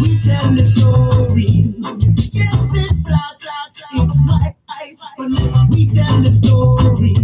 we tell the story. Yes, it's black, it's white, but let we tell the story.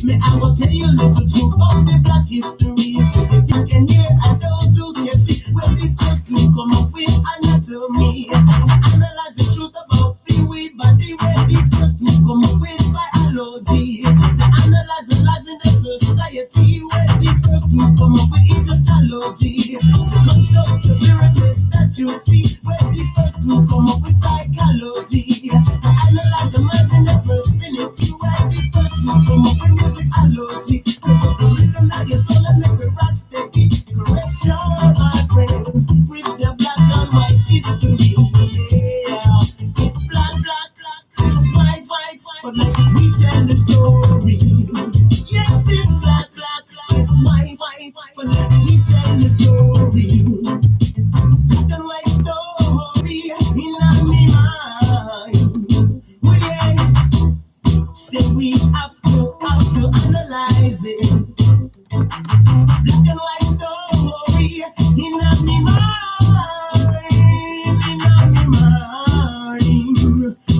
May I go tell you a little truth of the black history. If you can hear and those who can see, we're the first to come up with anatomy. Analyze the truth about free body, we're the first to come up with biology. Analyze the lives in the society, we're the first to come up with Egyptology. To construct the pyramids that you see, we're the first to come up with psychology. To analyze the mind in the vicinity, we're the first to come up with musicology. To put the rhythm of your soul and make it rock steady. Correction, my friends, with the black and white history. Yeah, it's black, it's white, but let me tell the story. Yes, it's black, it's white, but let me tell the story. Black and white story in my mind. Oh yeah, say we have to analyze it. Black and white story in my mind,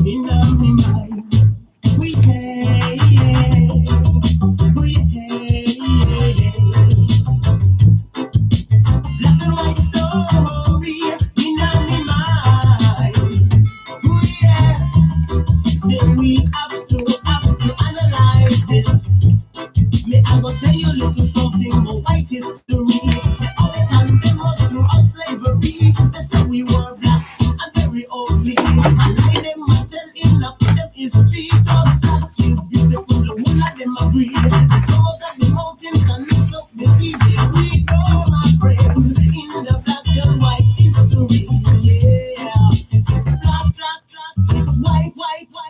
in my mind. We hey, we hey. Black and white story in my mind. Oh yeah, say we have to analyze it. May I go tell you a little something about white history. Say all the time they was throughout slavery. They say we were black and very ugly. I lie them and tell enough of them history. Cause black is beautiful, the whole of them agree. They come out of the mountains and mix up the sea. Here we go, my friends, in the black and white history. Yeah, it's black, it's white,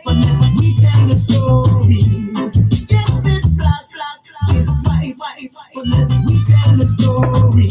but let me tell the story. Yes, it's black, it's white, but let me tell the story.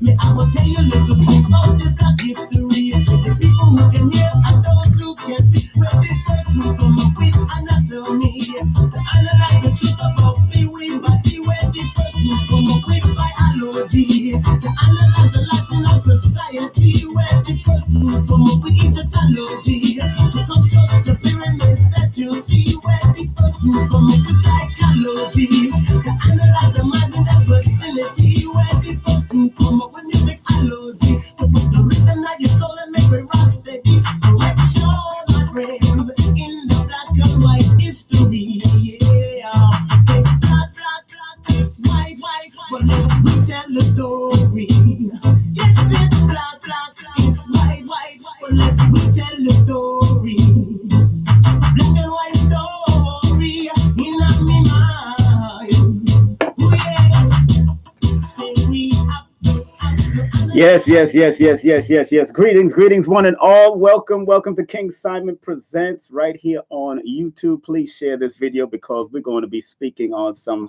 May I will tell you a little truth about the black history. The people who can hear and those who can see. We're the first to come up with anatomy. To analyze the truth about free body. We're the first to come up with biology. To analyze the life in our society. We're the first to come up with Egyptology. To construct the pyramids that you see. We're the first to come up with psychology. To analyze the mind in that vicinity. We're the first to come up with musicology. To put the rhythm of your soul and make it rock steady. Correction, my friends, in the black and white history. Yeah, it's black, it's white, but let me tell the story. Yes, it's black, it's white, but let me tell the story. Black and white story in my mind. Oh yeah, say we have to Yes. Greetings, one and all. Welcome to King Simon Presents right here on YouTube. Please share this video because we're going to be speaking on some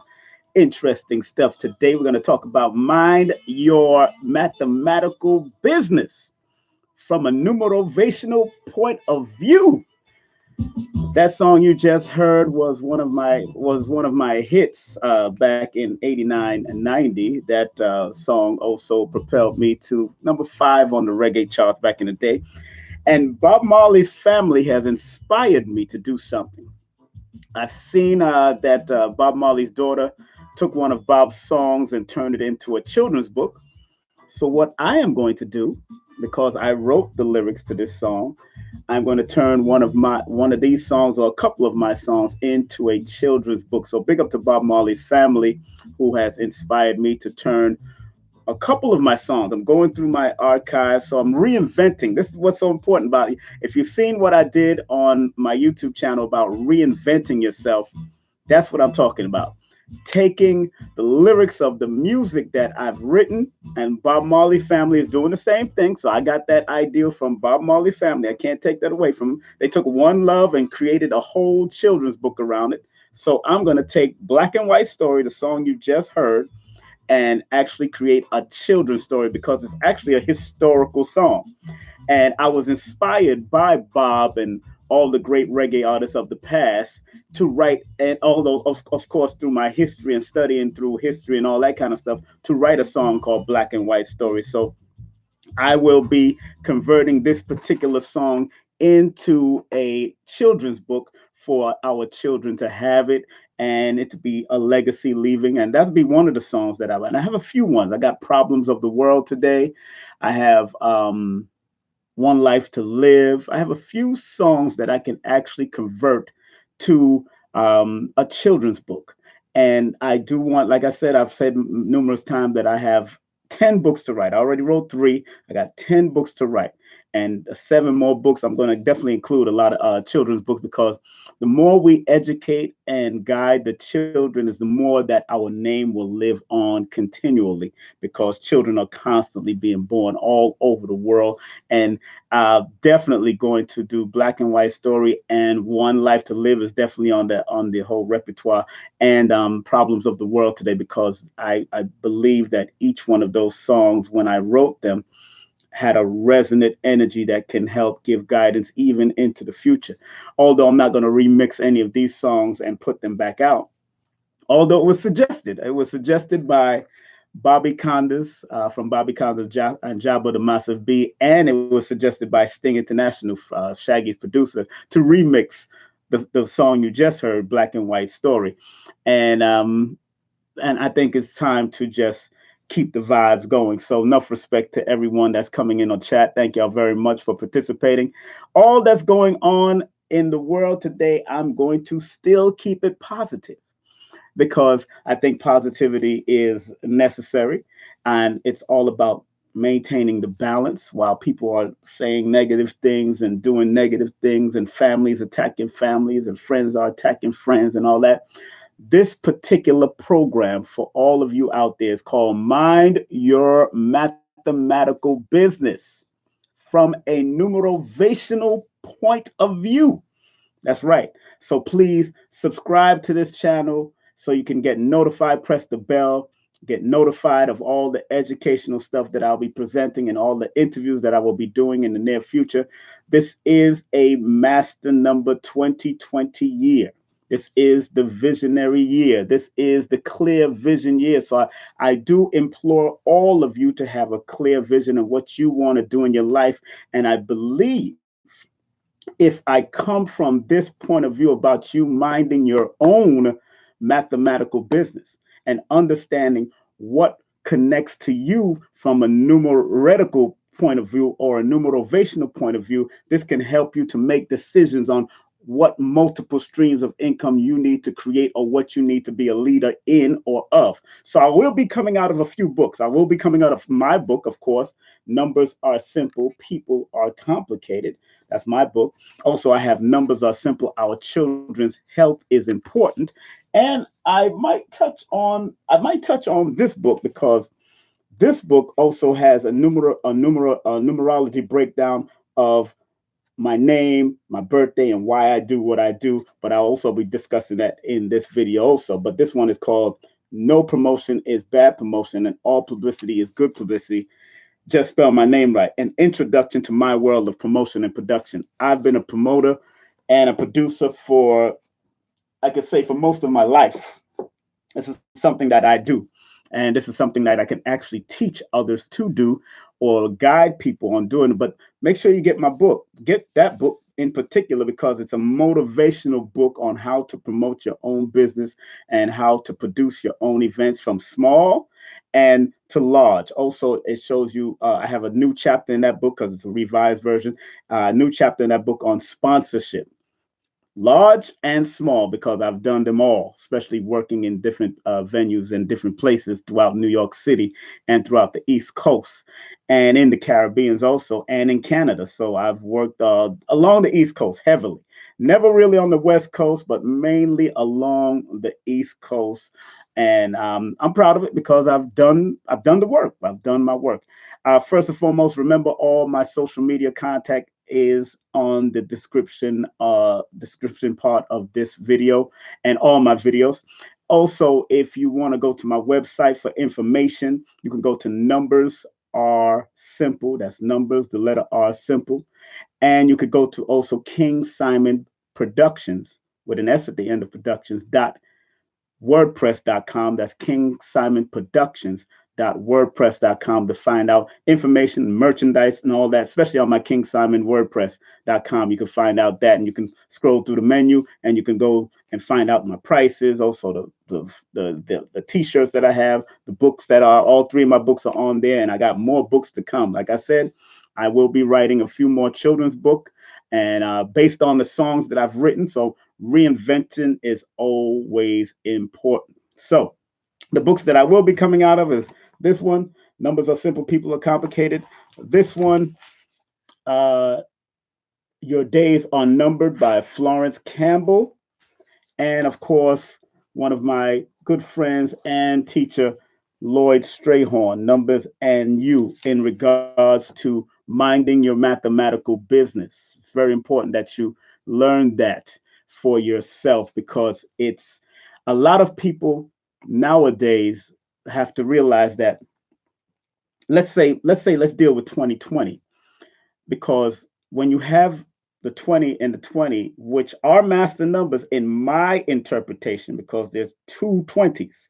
interesting stuff today. We're going to talk about mind your mathematical business from a numerovational point of view. That song you just heard was one of my hits back in '89 and '90. That song also propelled me to number 5 on the reggae charts back in the day. And Bob Marley's family has inspired me to do something. I've seen that Bob Marley's daughter took one of Bob's songs and turned it into a children's book. So what I am going to do, because I wrote the lyrics to this song, I'm going to turn one of these songs or a couple of my songs into a children's book. So big up to Bob Marley's family who has inspired me to turn a couple of my songs. I'm going through my archives, so I'm reinventing. This is what's so important about it. If you've seen what I did on my YouTube channel about reinventing yourself, that's what I'm talking about. Taking the lyrics of the music that I've written, and Bob Marley's family is doing the same thing. So I got that idea from Bob Marley's family. I can't take that away from them. They took One Love and created a whole children's book around it. So I'm going to take Black and White Story, the song you just heard, and actually create a children's story because it's actually a historical song. And I was inspired by Bob and all the great reggae artists of the past to write, and although of course through my history and studying through history and all that kind of stuff, to write a song called Black and White Story. So I will be converting this particular song into a children's book for our children to have it and it to be a legacy leaving. And that'll be one of the songs that and I have a few ones. I got Problems of the World today. I have One Life to Live. I have a few songs that I can actually convert to a children's book. And I do want, like I said, I've said numerous times that I have 10 books to write. I already wrote three. I got 10 books to write. And seven more books. I'm going to definitely include a lot of children's books because the more we educate and guide the children is the more that our name will live on continually because children are constantly being born all over the world. And definitely going to do Black and White Story and One Life to Live is definitely on the whole repertoire and Problems of the World today because I believe that each one of those songs when I wrote them had a resonant energy that can help give guidance even into the future. Although I'm not going to remix any of these songs and put them back out, although it was suggested by Bobby Condas from Bobby Condas and Jabba the Massive B, and it was suggested by Sting International, Shaggy's producer, to remix the song you just heard, Black and White Story, and and I think it's time to just keep the vibes going. So enough respect to everyone that's coming in on chat. Thank y'all very much for participating. All that's going on in the world today, I'm going to still keep it positive because I think positivity is necessary and it's all about maintaining the balance while people are saying negative things and doing negative things and families attacking families and friends are attacking friends and all that. This particular program for all of you out there is called Mind Your Mathematical Business from a numerovational point of view. That's right. So please subscribe to this channel so you can get notified, press the bell, get notified of all the educational stuff that I'll be presenting and all the interviews that I will be doing in the near future. This is a master number 2020 year. This is the visionary year. This is the clear vision year. So I do implore all of you to have a clear vision of what you want to do in your life. And I believe if I come from this point of view about you minding your own mathematical business and understanding what connects to you from a numerical point of view or a numerovational point of view, this can help you to make decisions on what multiple streams of income you need to create or what you need to be a leader in or of. So I will be coming out of a few books. I will be coming out of my book, of course. Numbers Are Simple, People Are Complicated. That's my book. Also, I have Numbers Are Simple, Our Children's Health is Important. And I might touch on this book because this book also has a numerology breakdown of my name, my birthday, and why I do what I do. But I'll also be discussing that in this video also. But this one is called No Promotion is Bad Promotion and All Publicity is Good Publicity. Just spell my name right. An introduction to my world of promotion and production. I've been a promoter and a producer for, I could say, for most of my life. This is something that I do. And this is something that I can actually teach others to do or guide people on doing it. But make sure you get my book. Get that book in particular because it's a motivational book on how to promote your own business and how to produce your own events from small and to large. Also, it shows you, I have a new chapter in that book because it's a revised version, new chapter in that book on sponsorship, large and small, because I've done them all, especially working in different venues and different places throughout New York City and throughout the East Coast and in the Caribbeans also and in Canada. So I've worked along the East Coast heavily, never really on the West Coast, but mainly along the East Coast. And I'm proud of it because I've done the work. I've done my work. First and foremost, remember all my social media contact is on the description part of this video and all my videos. Also, if you want to go to my website for information, you can go to Numbers Are Simple. That's numbers, the letter R simple. And you could go to also King Simon Productions with an S at the end of productions dot wordpress.com. That's King Simon Productions wordpress.com to find out information, merchandise, and all that, especially on my King Simon wordpress.com. You can find out that, and you can scroll through the menu and you can go and find out my prices. Also, the t-shirts that I have, the books that are all three of my books are on there, and I got more books to come. Like I said, I will be writing a few more children's book, and based on the songs that I've written. So reinventing is always important. So the books that I will be coming out of is this one, Numbers Are Simple, People Are Complicated. This one, uh, Your Days Are Numbered by Florence Campbell. And of course, one of my good friends and teacher, Lloyd Strayhorn, Numbers and You, in regards to minding your mathematical business. It's very important that you learn that for yourself, because it's a lot of people nowadays have to realize that, let's deal with 2020, because when you have the 20 and the 20, which are master numbers in my interpretation, because there's two 20s,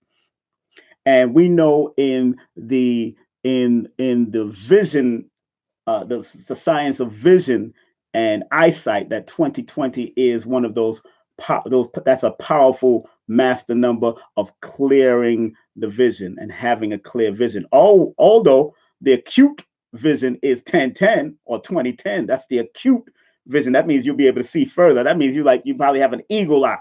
and we know in the vision, the science of vision and eyesight, that 2020 is one of those that's a powerful master number of clearing the vision and having a clear vision. Although the acute vision is 1010 or 2010, that's the acute vision. That means you'll be able to see further. That means you probably have an eagle eye.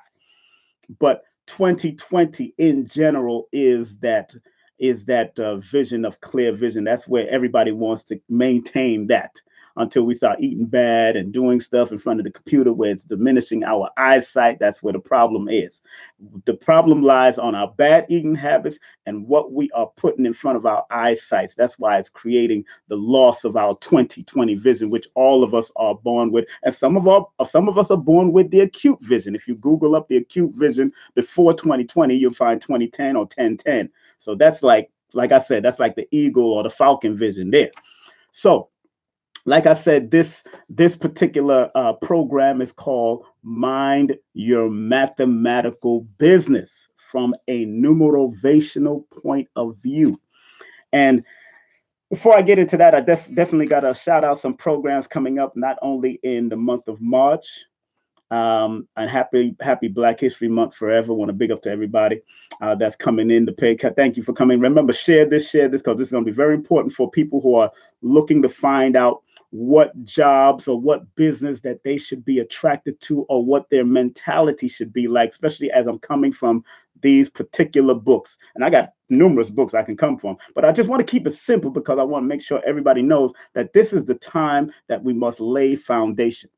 But 2020 in general is that vision of clear vision. That's where everybody wants to maintain that, until we start eating bad and doing stuff in front of the computer where it's diminishing our eyesight. That's where the problem is. The problem lies on our bad eating habits and what we are putting in front of our eyesight. That's why it's creating the loss of our 2020 vision, which all of us are born with. And some of us are born with the acute vision. If you Google up the acute vision before 2020, you'll find 2010 or 1010. So that's like I said, that's like the eagle or the falcon vision there. So like I said, this particular program is called Mind Your Mathematical Business from a numerovational point of view. And before I get into that, I definitely got to shout out some programs coming up, not only in the month of March. And happy Black History Month forever. Want to big up to everybody that's coming in to pay. Thank you for coming. Remember, share this, because this is going to be very important for people who are looking to find out what jobs or what business that they should be attracted to, or what their mentality should be like, especially as I'm coming from these particular books. And I got numerous books I can come from, but I just want to keep it simple, because I want to make sure everybody knows that this is the time that we must lay foundation.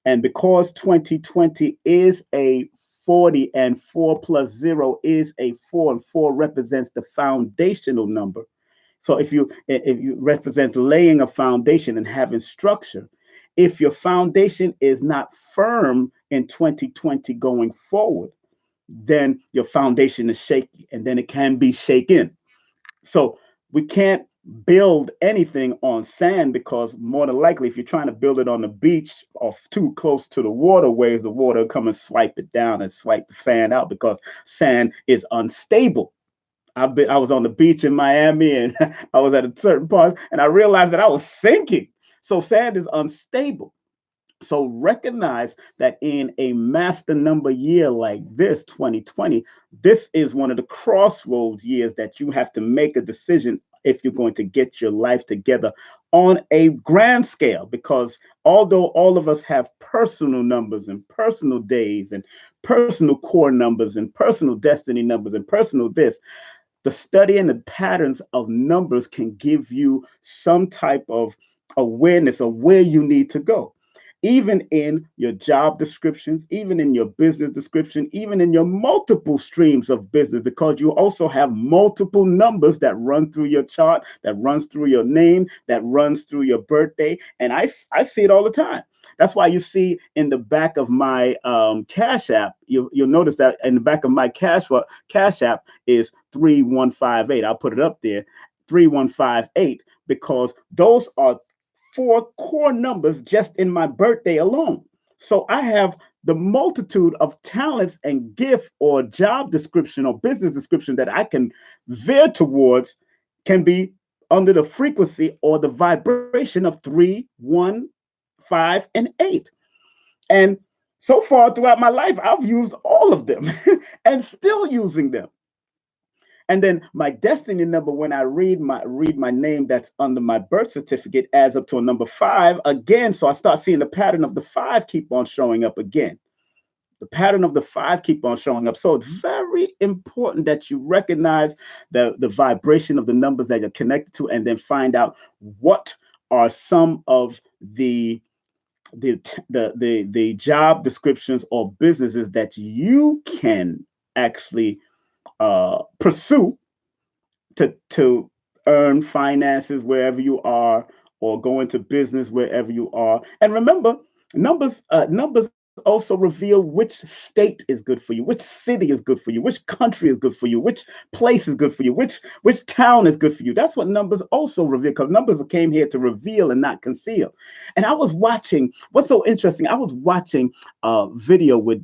And because 2020 is a 40, and 4 plus 0 is a 4, and 4 represents the foundational number. So if you represents laying a foundation and having structure, if your foundation is not firm in 2020 going forward, then your foundation is shaky, and then it can be shaken. So we can't build anything on sand, because more than likely, if you're trying to build it on the beach or too close to the waterways, the water will come and swipe it down and swipe the sand out, because sand is unstable. I was on the beach in Miami, and I was at a certain part, and I realized that I was sinking. So sand is unstable. So recognize that in a master number year like this, 2020, this is one of the crossroads years that you have to make a decision if you're going to get your life together on a grand scale. Because although all of us have personal numbers and personal days and personal core numbers and personal destiny numbers and personal this, the study and the patterns of numbers can give you some type of awareness of where you need to go. Even in your job descriptions, even in your business description, even in your multiple streams of business, because you also have multiple numbers that run through your chart, that runs through your name, that runs through your birthday. And I see it all the time. That's why you see in the back of my Cash App, you'll notice that in the back of my Cash App is 3158. I'll put it up there, 3158, because those are 4 core numbers just in my birthday alone. So I have the multitude of talents and gift or job description or business description that I can veer towards can be under the frequency or the vibration of 3, 1, 5, and 8. And so far throughout my life, I've used all of them and still using them. And then my destiny number, when I read my name that's under my birth certificate, adds up to a number 5 again. So I start seeing the pattern of the 5 keep on showing up again. The pattern of the 5 keep on showing up. So it's very important that you recognize the vibration of the numbers that you're connected to, and then find out what are some of the job descriptions or businesses that you can actually pursue to earn finances wherever you are, or go into business wherever you are. And remember, numbers also reveal which state is good for you, which city is good for you, which country is good for you, which place is good for you, which town is good for you. That's what numbers also reveal, because numbers came here to reveal and not conceal. And I was watching, what's so interesting, I was watching a video with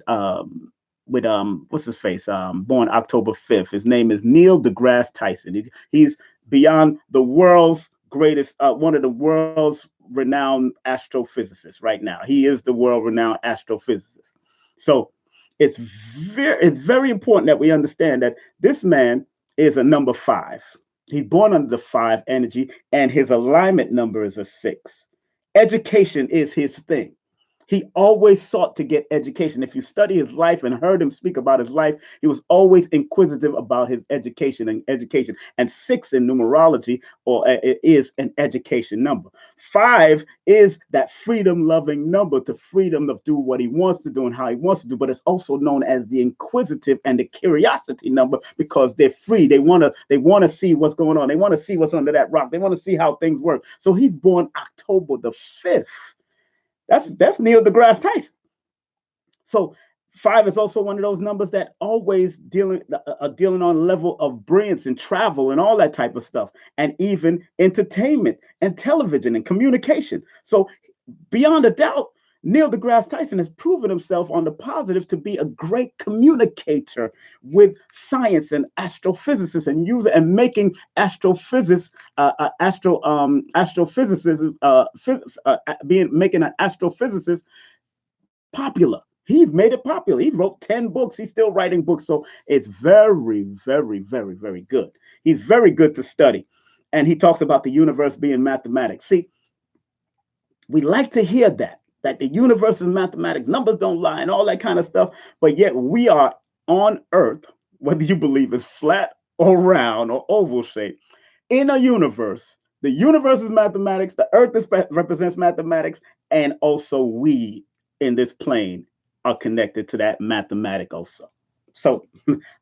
what's his face, born October 5th. His name is Neil deGrasse Tyson. He's beyond the world's greatest, one of the world's renowned astrophysicists right now. He is the world renowned astrophysicist. So it's very important that we understand that this man is a number 5. He's born under the 5 energy, and his alignment number is a 6. Education is his thing. He always sought to get education. If you study his life and heard him speak about his life, he was always inquisitive about his education and education. And 6 in numerology, or it is an education number. 5 is that freedom-loving number, to freedom of do what he wants to do and how he wants to do. But it's also known as the inquisitive and the curiosity number, because they're free. They want to see what's going on. They want to see what's under that rock. They want to see how things work. So he's born October 5th. That's Neil deGrasse Tyson. So 5 is also one of those numbers that always dealing on a level of brilliance and travel and all that type of stuff, and even entertainment and television and communication. So beyond a doubt, Neil deGrasse Tyson has proven himself on the positive to be a great communicator with science and astrophysicists, and user and making astrophysics, astrophysicists, being making an astrophysicist popular. He's made it popular. He wrote 10 books. He's still writing books. So it's very, very, very, very good. He's very good to study. And he talks about the universe being mathematics. See, we like to hear that the universe is mathematics, numbers don't lie, and all that kind of stuff. But yet we are on Earth, whether you believe it's flat or round or oval shaped, in a universe. The universe is mathematics, the Earth represents mathematics, and also we in this plane are connected to that mathematic also. So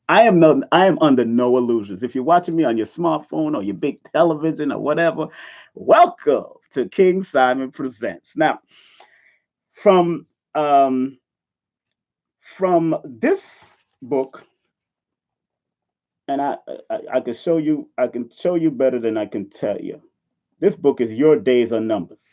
I am under no illusions. If you're watching me on your smartphone or your big television or whatever, welcome to King Simon Presents. Now, from um, from this book, and I can show you, better than I can tell you. This book is Your Days Are Numbers,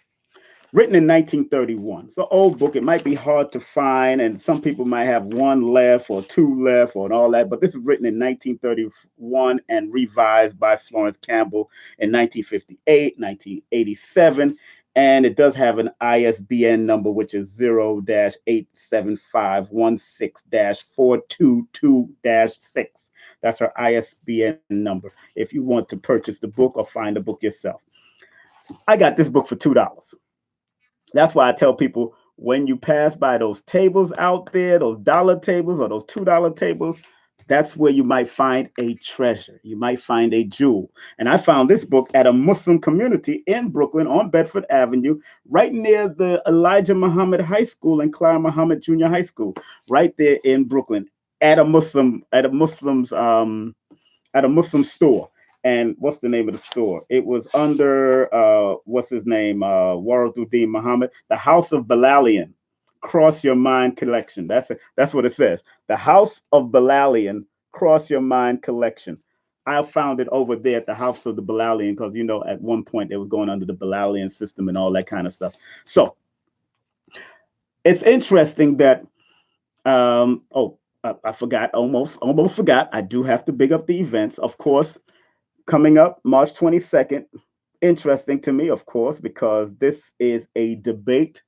written in 1931. It's an old book. It might be hard to find, and some people might have one left or two left or all that. But this is written in 1931 and revised by Florence Campbell in 1958, 1987. And it does have an ISBN number, which is 0-87516-422-6. That's her ISBN number if you want to purchase the book or find the book yourself. I got this book for $2. That's why I tell people, when you pass by those tables out there, those dollar tables or those $2 tables, that's where you might find a treasure. You might find a jewel. And I found this book at a Muslim community in Brooklyn on Bedford Avenue, right near the Elijah Muhammad High School and Clara Muhammad Junior High School, right there in Brooklyn, at a Muslim store. And what's the name of the store? It was under what's his name? Waraduddin Muhammad, the House of Balalian. Cross Your Mind Collection. That's what it says. The House of Balalian Cross Your Mind Collection. I found it over there at the House of the Balalian, because at one point it was going under the Balalian system and all that kind of stuff. So it's interesting that I forgot, almost forgot. I do have to big up the events, of course. Coming up March 22nd. Interesting to me, of course, because this is a debate,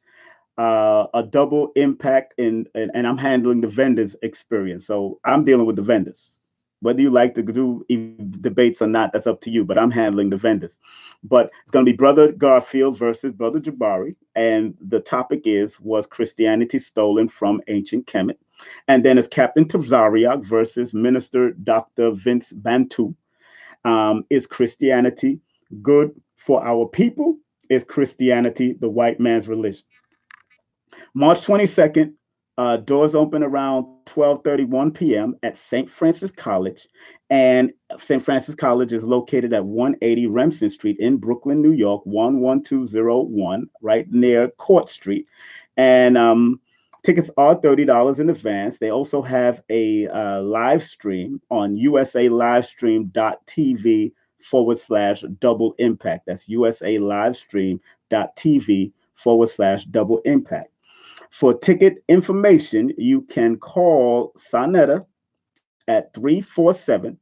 a double impact, and I'm handling the vendors experience. So I'm dealing with the vendors. Whether you like to do debates or not, that's up to you. But I'm handling the vendors. But it's going to be Brother Garfield versus Brother Jabari, and the topic is: was Christianity stolen from ancient Kemet? And then it's Captain Tazariak versus Minister Dr. Vince Bantu. Is Christianity good for our people? Is Christianity the white man's religion? March 22nd, doors open around 12:31 p.m. at St. Francis College. And St. Francis College is located at 180 Remsen Street in Brooklyn, New York, 11201, right near Court Street. And tickets are $30 in advance. They also have a live stream on usalivestream.tv /double impact. That's usalivestream.tv /double impact. For ticket information, you can call Sonetta at 347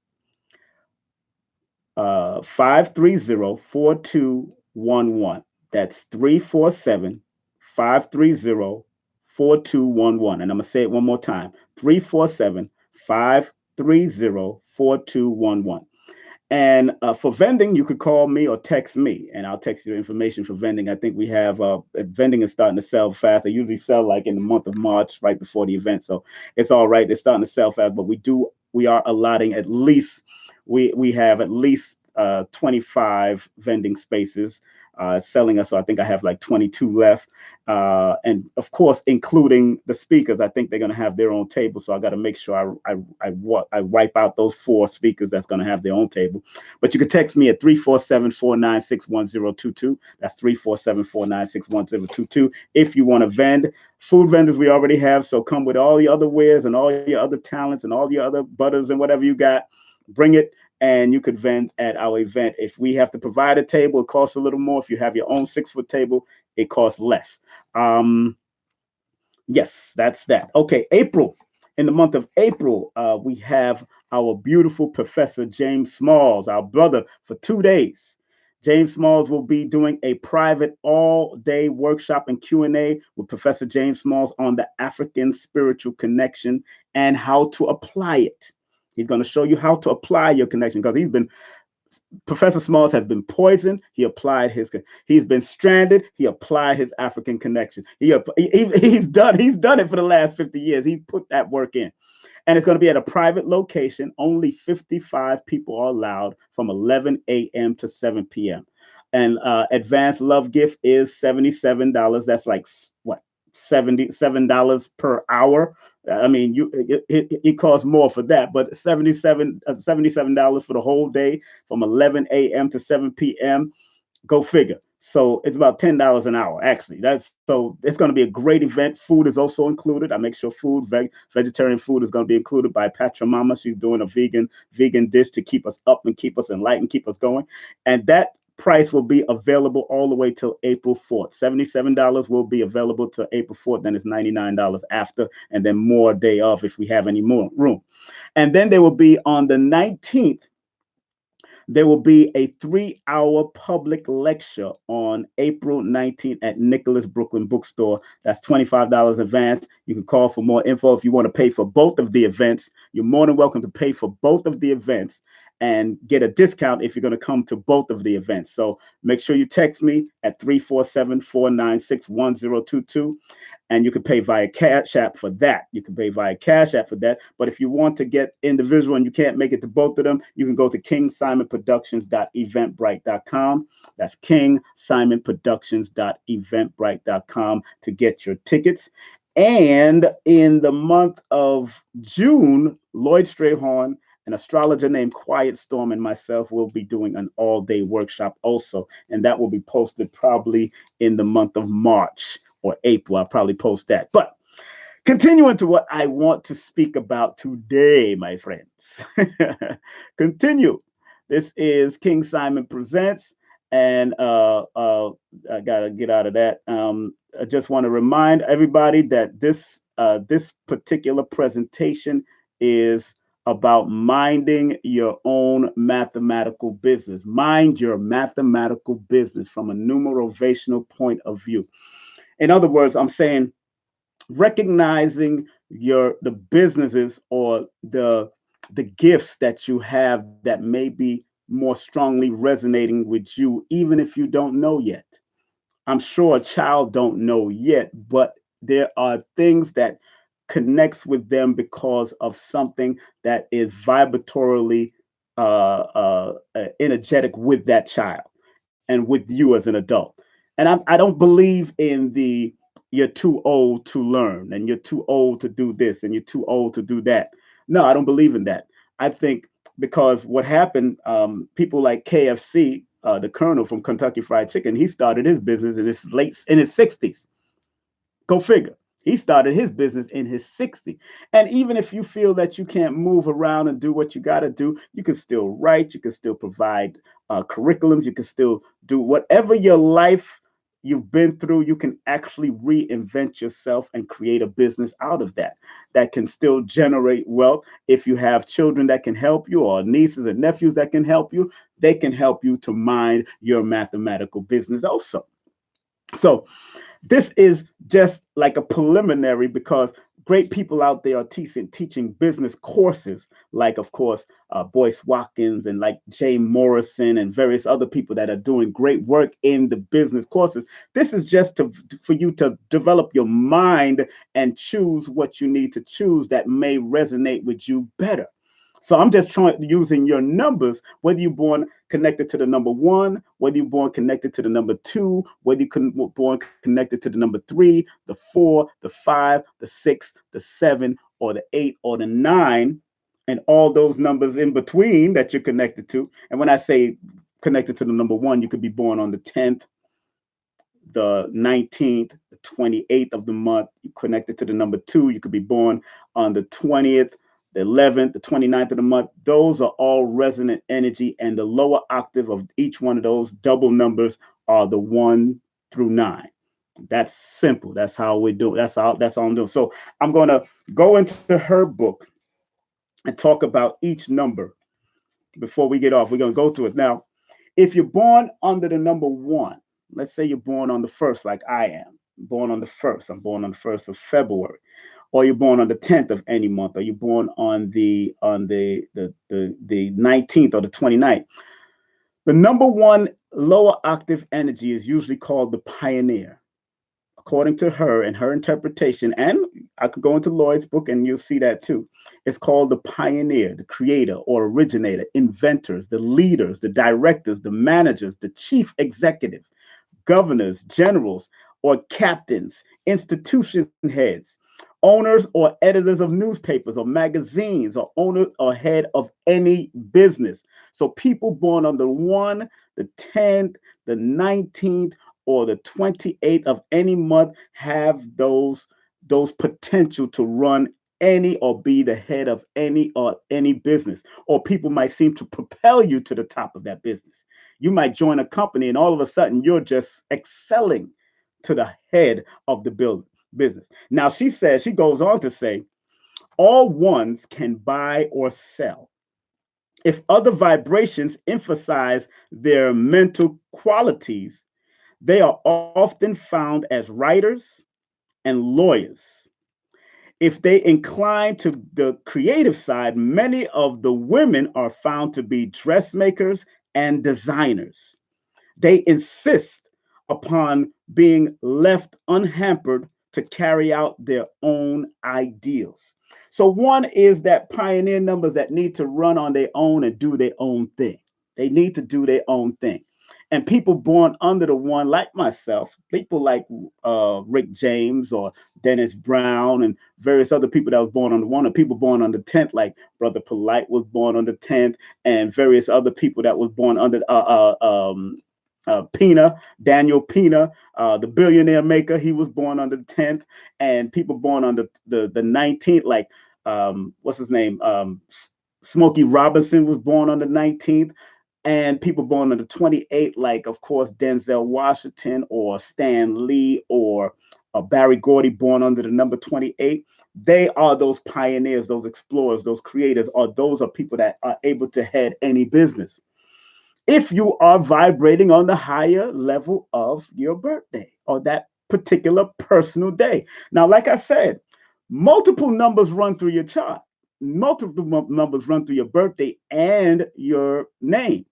530 4211. That's 347 530 4211. And I'm going to say it one more time: 347 530 4211. And for vending, you could call me or text me, and I'll text you the information for vending. I think we have vending is starting to sell fast. They usually sell like in the month of March, right before the event, so it's all right. They're starting to sell fast, but we are allotting at least we have at least 25 vending spaces selling us. So I think I have like 22 left, and of course, including the speakers. I think they're going to have their own table, so I got to make sure I wipe out those four speakers that's going to have their own table. But you can text me at 347-496-1022. That's 347-496-1022 if you want to vend. Food vendors we already have, so come with all the other wares and all your other talents and all your other butters and whatever you got. Bring it, and you could vend at our event. If we have to provide a table, it costs a little more. If you have your own 6-foot table, it costs less. Yes, that's that. Okay, April. In the month of April, we have our beautiful Professor James Smalls, our brother, for 2 days. James Smalls will be doing a private all-day workshop and Q&A with Professor James Smalls on the African spiritual connection and how to apply it. He's going to show you how to apply your connection, because Professor Smalls has been poisoned. He's been stranded. He applied his African connection. He's done it for the last 50 years. He's put that work in. And it's going to be at a private location. Only 55 people are allowed from 11 a.m. to 7 p.m. And advanced love gift is $77. That's like what, $77 per hour. I mean, it costs more for that, but $77 for the whole day from 11 a.m. to 7 p.m. Go figure. So it's about $10 an hour, actually. It's going to be a great event. Food is also included. I make sure vegetarian food is going to be included by Patra Mama. She's doing a vegan dish to keep us up and keep us enlightened, keep us going. And that price will be available all the way till April 4th. $77 will be available till April 4th. Then it's $99 after, and then more day off if we have any more room. And then there will be on the 19th, there will be a 3-hour public lecture on April 19th at Nicholas Brooklyn Bookstore. That's $25 advance. You can call for more info. If you want to pay for both of the events, you're more than welcome to pay for both of the events and get a discount if you're going to come to both of the events. So make sure you text me at 347-496-1022. And you can pay via Cash App for that. But if you want to get individual and you can't make it to both of them, you can go to kingsimonproductions.eventbrite.com. That's kingsimonproductions.eventbrite.com to get your tickets. And in the month of June, Lloyd Strayhorn, an astrologer named Quiet Storm, and myself will be doing an all-day workshop also. And that will be posted probably in the month of March or April. I'll probably post that. But continuing to what I want to speak about today, my friends. Continue. This is King Simon Presents, and I gotta get out of that. I just want to remind everybody that this particular presentation is about minding your own mathematical business. Mind your mathematical business from a numerovational point of view. In other words, I'm saying recognizing the businesses or the gifts that you have that may be more strongly resonating with you, even if you don't know yet. I'm sure a child don't know yet, but there are things that connects with them because of something that is vibratorily energetic with that child and with you as an adult. And I don't believe in the you're too old to learn and you're too old to do this and you're too old to do that. No, I don't believe in that. I think because what happened, people like KFC, the Colonel from Kentucky Fried Chicken, he started his business in his 60s. Go figure. He started his business in his 60s. And even if you feel that you can't move around and do what you got to do, you can still write, you can still provide curriculums, you can still do whatever your life you've been through, you can actually reinvent yourself and create a business out of that can still generate wealth. If you have children that can help you or nieces and nephews that can help you, they can help you to mind your mathematical business also. So this is just like a preliminary because great people out there are teaching business courses, like, of course, Boyce Watkins and like Jay Morrison and various other people that are doing great work in the business courses. This is just for you to develop your mind and choose what you need to choose that may resonate with you better. So I'm just trying using your numbers, whether you're born connected to the number one, whether you're born connected to the number two, whether you're born connected to the number three, the four, the five, the six, the seven, or the eight, or the nine, and all those numbers in between that you're connected to. And when I say connected to the number one, you could be born on the 10th, the 19th, the 28th of the month. You connected to the number two. You could be born on the 20th, the 11th, the 29th of the month. Those are all resonant energy, and the lower octave of each one of those double numbers are the 1 through 9. That's simple. That's how we do it. That's all I'm doing. So I'm gonna go into her book and talk about each number before we get off. We're gonna go through it. Now, if you're born under the number one, let's say you're born on the first, like I am, born on the first, I'm born on the 1st of February, or you're born on the 10th of any month, or you're born on the 19th or the 29th. The number one lower octave energy is usually called the pioneer, according to her and her interpretation. And I could go into Lloyd's book and you'll see that too. It's called the pioneer, the creator or originator, inventors, the leaders, the directors, the managers, the chief executive, governors, generals, or captains, institution heads, owners or editors of newspapers or magazines, or owners or head of any business. So people born on the 1, the 10th, the 19th, or the 28th of any month have those potential to run any or be the head of any business, or people might seem to propel you to the top of that business. You might join a company and all of a sudden you're just excelling to the head of the business. Now she goes on to say, all ones can buy or sell. If other vibrations emphasize their mental qualities, they are often found as writers and lawyers. If they incline to the creative side, many of the women are found to be dressmakers and designers. They insist upon being left unhampered to carry out their own ideals. So, one is that pioneer numbers that need to run on their own and do their own thing. They need to do their own thing. And people born under the one, like myself, people like Rick James or Dennis Brown and various other people that was born on the one, or people born on the 10th, like Brother Polite was born on the 10th, and various other people that was born under Pina, Daniel Pina, the billionaire maker. He was born on the 10th, and people born on the 19th, like what's his name? Smokey Robinson was born on the 19th, and people born on the 28th, like of course Denzel Washington or Stan Lee or Barry Gordy, born under the number 28. They are those pioneers, those explorers, those creators, or those are people that are able to head any business. If you are vibrating on the higher level of your birthday or that particular personal day. Now, like I said, multiple numbers run through your chart, multiple numbers run through your birthday and your name.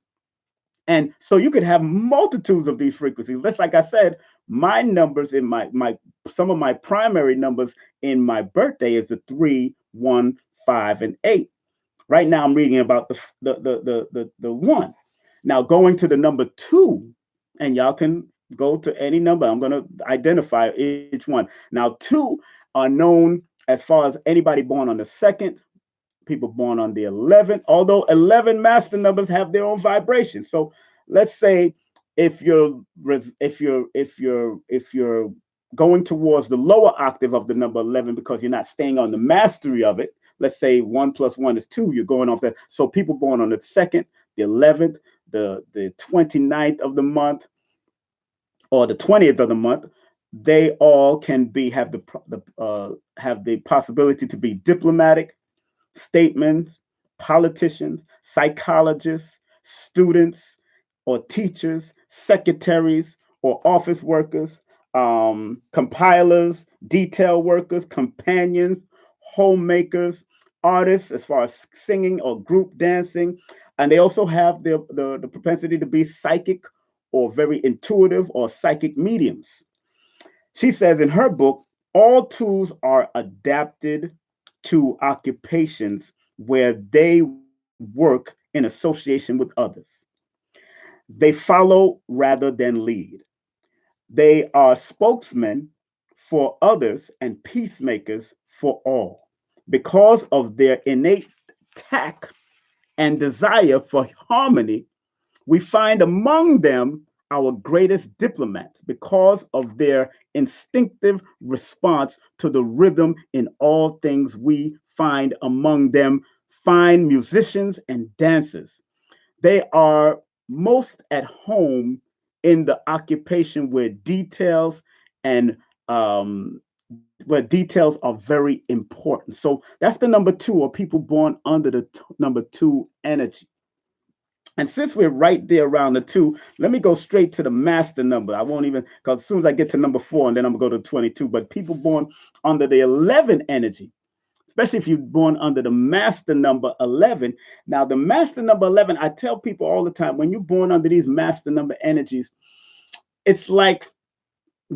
And so you could have multitudes of these frequencies. Just like I said, my numbers in my some of my primary numbers in my birthday is the 3, 1, 5, and 8. Right now, I'm reading about the one. Now, going to the number two, and y'all can go to any number. I'm going to identify each one. Now, two are known as far as anybody born on the second, people born on the 11th, although 11 master numbers have their own vibration. So let's say if you're going towards the lower octave of the number 11 because you're not staying on the mastery of it. Let's say 1 plus 1 is 2, you're going off that. So people born on the 2nd, the 11th, the 29th of the month, or the 20th of the month, they all can be have the possibility to be diplomatic, statesmen, politicians, psychologists, students, or teachers, secretaries, or office workers, compilers, detail workers, companions, homemakers, artists, as far as singing or group dancing. And they also have the propensity to be psychic or very intuitive or psychic mediums. She says in her book, all tools are adapted to occupations where they work in association with others. They follow rather than lead. They are spokesmen for others and peacemakers for all. Because of their innate tact and desire for harmony, we find among them our greatest diplomats because of their instinctive response to the rhythm in all things. We find among them fine musicians and dancers. They are most at home in the occupation um, where details are very important. So that's the number two, or people born under the number two energy. And since we're right there around the two, let me go straight to the master number. I won't even, because as soon as I get to number four, and then I'm going to go to 22. But people born under the 11 energy, especially if you're born under the master number 11. Now, the master number 11, I tell people all the time, when you're born under these master number energies, it's like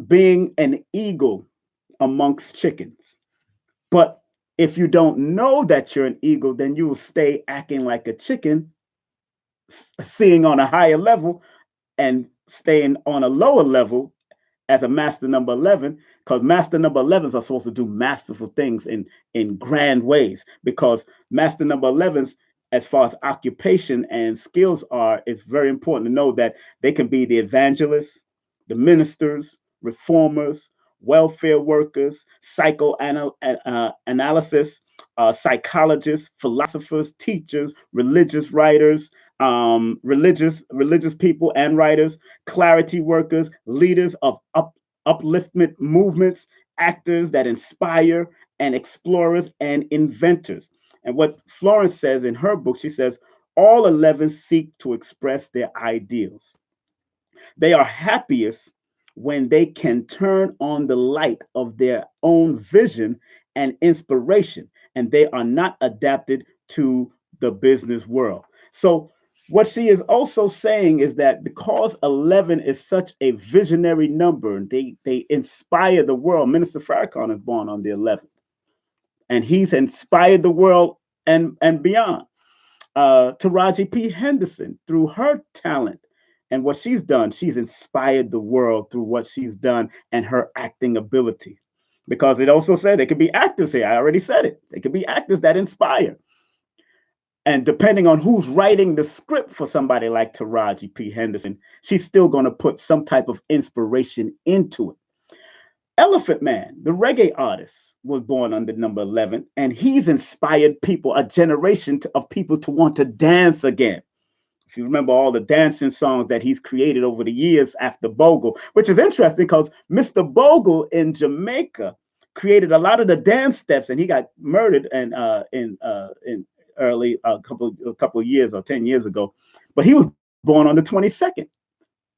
being an eagle amongst chickens. But if you don't know that you're an eagle, then you will stay acting like a chicken, seeing on a higher level and staying on a lower level as a master number 11, because master number 11s are supposed to do masterful things in grand ways, because master number 11s, as far as occupation and skills are, it's very important to know that they can be the evangelists, the ministers, reformers, welfare workers, psychoanalysis, psychologists, philosophers, teachers, religious writers, religious people and writers, clarity workers, leaders of upliftment movements, actors that inspire, and explorers and inventors. And what Florence says in her book, she says, all 11 seek to express their ideals. They are happiest when they can turn on the light of their own vision and inspiration, and they are not adapted to the business world. So, what she is also saying is that because 11 is such a visionary number, they inspire the world. Minister Farrakhan is born on the 11th, and he's inspired the world and beyond. Taraji P. Henderson, through her talent and what she's done, she's inspired the world through what she's done and her acting ability. Because it also said they could be actors here. I already said it. They could be actors that inspire. And depending on who's writing the script for somebody like Taraji P. Henderson, she's still going to put some type of inspiration into it. Elephant Man, the reggae artist, was born under number 11, and he's inspired people, a generation of people to want to dance again. If you remember all the dancing songs that he's created over the years after Bogle, which is interesting because Mr. Bogle in Jamaica created a lot of the dance steps, and he got murdered and in early a couple of years or 10 years ago. But he was born on the 22nd.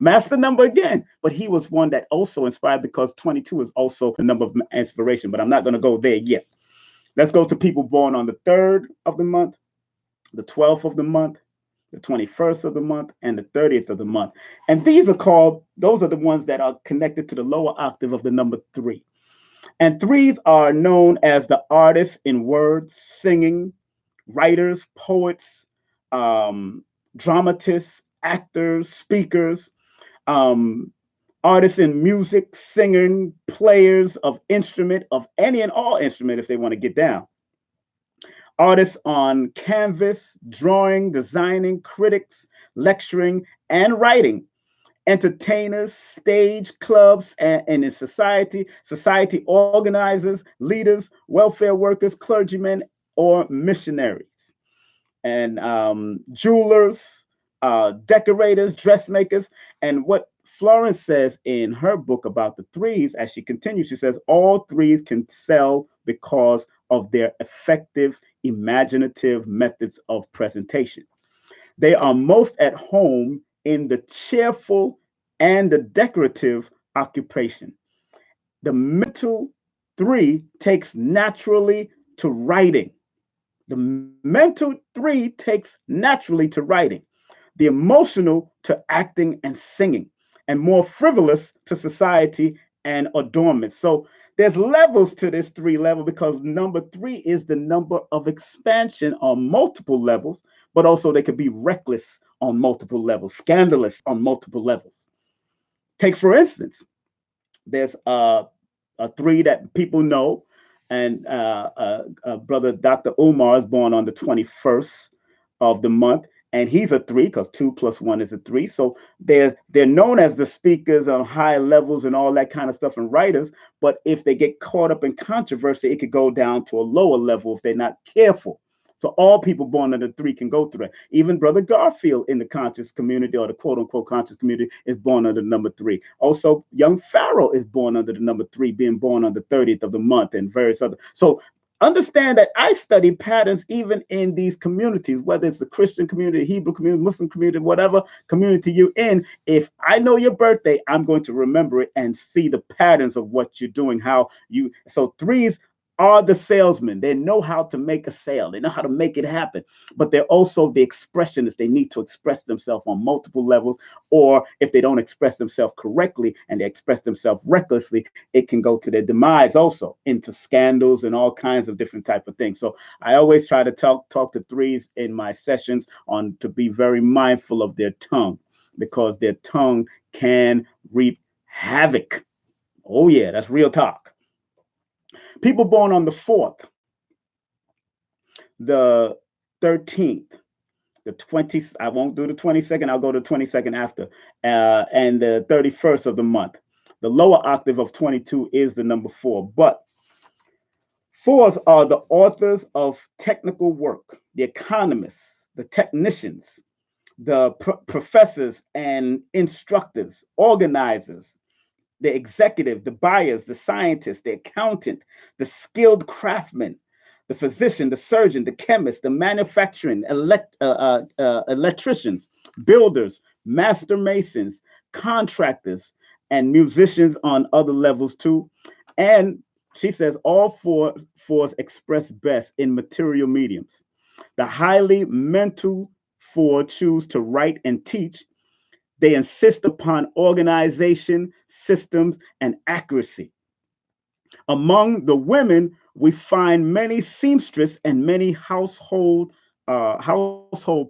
Master number again, but he was one that also inspired because 22 is also the number of inspiration. But I'm not going to go there yet. Let's go to people born on the 3rd of the month, the 12th of the month, the 21st of the month, and the 30th of the month. And those are the ones that are connected to the lower octave of the number 3. And threes are known as the artists in words, singing, writers, poets, um, dramatists, actors, speakers, um, artists in music, singing, players of instrument, of any and all instrument if they want to get down. Artists on canvas, drawing, designing, critics, lecturing, and writing. Entertainers, stage, clubs, and in society organizers, leaders, welfare workers, clergymen, or missionaries, and jewelers, decorators, dressmakers. And what Florence says in her book about the threes, as she continues, she says all threes can sell because of their effective, imaginative methods of presentation. They are most at home in the cheerful and the decorative occupation. The mental 3 takes naturally to writing. The mental 3 takes naturally to writing. The emotional to acting and singing, and more frivolous to society and adornment. So there's levels to this 3 level because number 3 is the number of expansion on multiple levels, but also they could be reckless on multiple levels, scandalous on multiple levels. Take, for instance, there's a 3 that people know, and brother Dr. Umar is born on the 21st of the month, and he's a 3 because 2 plus 1 is a 3. So they're known as the speakers on high levels and all that kind of stuff, and writers. But if they get caught up in controversy, it could go down to a lower level if they're not careful. So all people born under 3 can go through that. Even Brother Garfield in the conscious community, or the quote unquote conscious community, is born under number 3. Also, young Pharaoh is born under the number 3, being born on the 30th of the month, and various other. So understand that I study patterns even in these communities, whether it's the Christian community, Hebrew community, Muslim community, whatever community you're in. If I know your birthday, I'm going to remember it and see the patterns of what you're doing, how you. So threes are the salesmen. They know how to make a sale. They know how to make it happen. But they're also the expressionists. They need to express themselves on multiple levels. Or if they don't express themselves correctly and they express themselves recklessly, it can go to their demise also, into scandals and all kinds of different type of things. So I always try to talk to threes in my sessions on to be very mindful of their tongue, because their tongue can reap havoc. Oh yeah, that's real talk. People born on the 4th, the 13th, the 20th, I won't do the 22nd, I'll go to the 22nd after, and the 31st of the month. The lower octave of 22 is the number 4, but fours are the authors of technical work, the economists, the technicians, the professors and instructors, organizers, the executive, the buyers, the scientist, the accountant, the skilled craftsman, the physician, the surgeon, the chemist, the manufacturing, electricians, builders, master masons, contractors, and musicians on other levels too. And she says all fours express best in material mediums. The highly mental four choose to write and teach. They insist upon organization, systems, and accuracy. Among the women, we find many seamstress and many household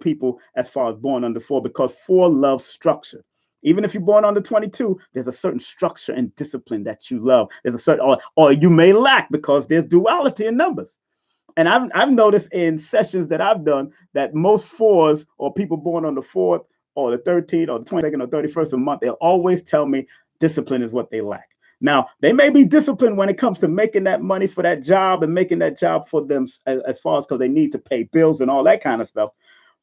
people as far as born under 4, because 4 loves structure. Even if you're born under 22, there's a certain structure and discipline that you love. There's a certain, or you may lack, because there's duality in numbers. And I've noticed in sessions that I've done that most 4s, or people born on the 4th or the 13th or the 22nd or 31st of the month, they'll always tell me discipline is what they lack. Now, they may be disciplined when it comes to making that money for that job and making that job for them, as far as because they need to pay bills and all that kind of stuff.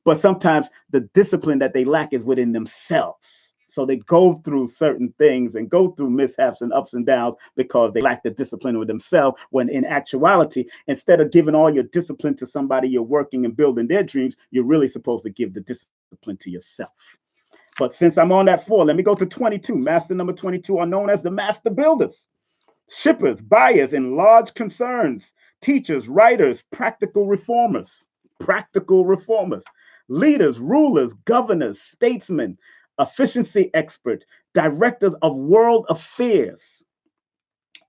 But sometimes the discipline that they lack is within themselves. So they go through certain things and go through mishaps and ups and downs because they lack the discipline with themselves. When in actuality, instead of giving all your discipline to somebody you're working and building their dreams, you're really supposed to give the discipline to yourself. But since I'm on that 4, let me go to 22. Master number 22 are known as the master builders, shippers, buyers in large concerns, teachers, writers, practical reformers, leaders, rulers, governors, statesmen, efficiency expert, directors of world affairs,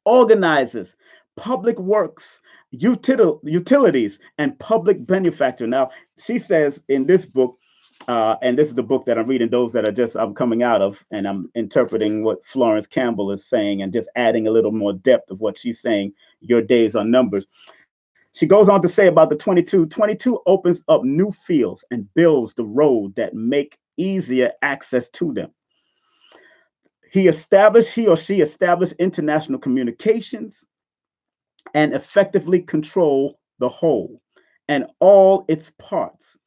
organizers, public works, utilities, and public benefactor. Now, she says in this book, and this is the book that I'm reading, those that are just I'm coming out of, and I'm interpreting what Florence Campbell is saying and just adding a little more depth of what she's saying. Your days are numbers. She goes on to say about the 22. 22 opens up new fields and builds the road that make easier access to them. He or she established international communications and effectively control the whole and all its parts.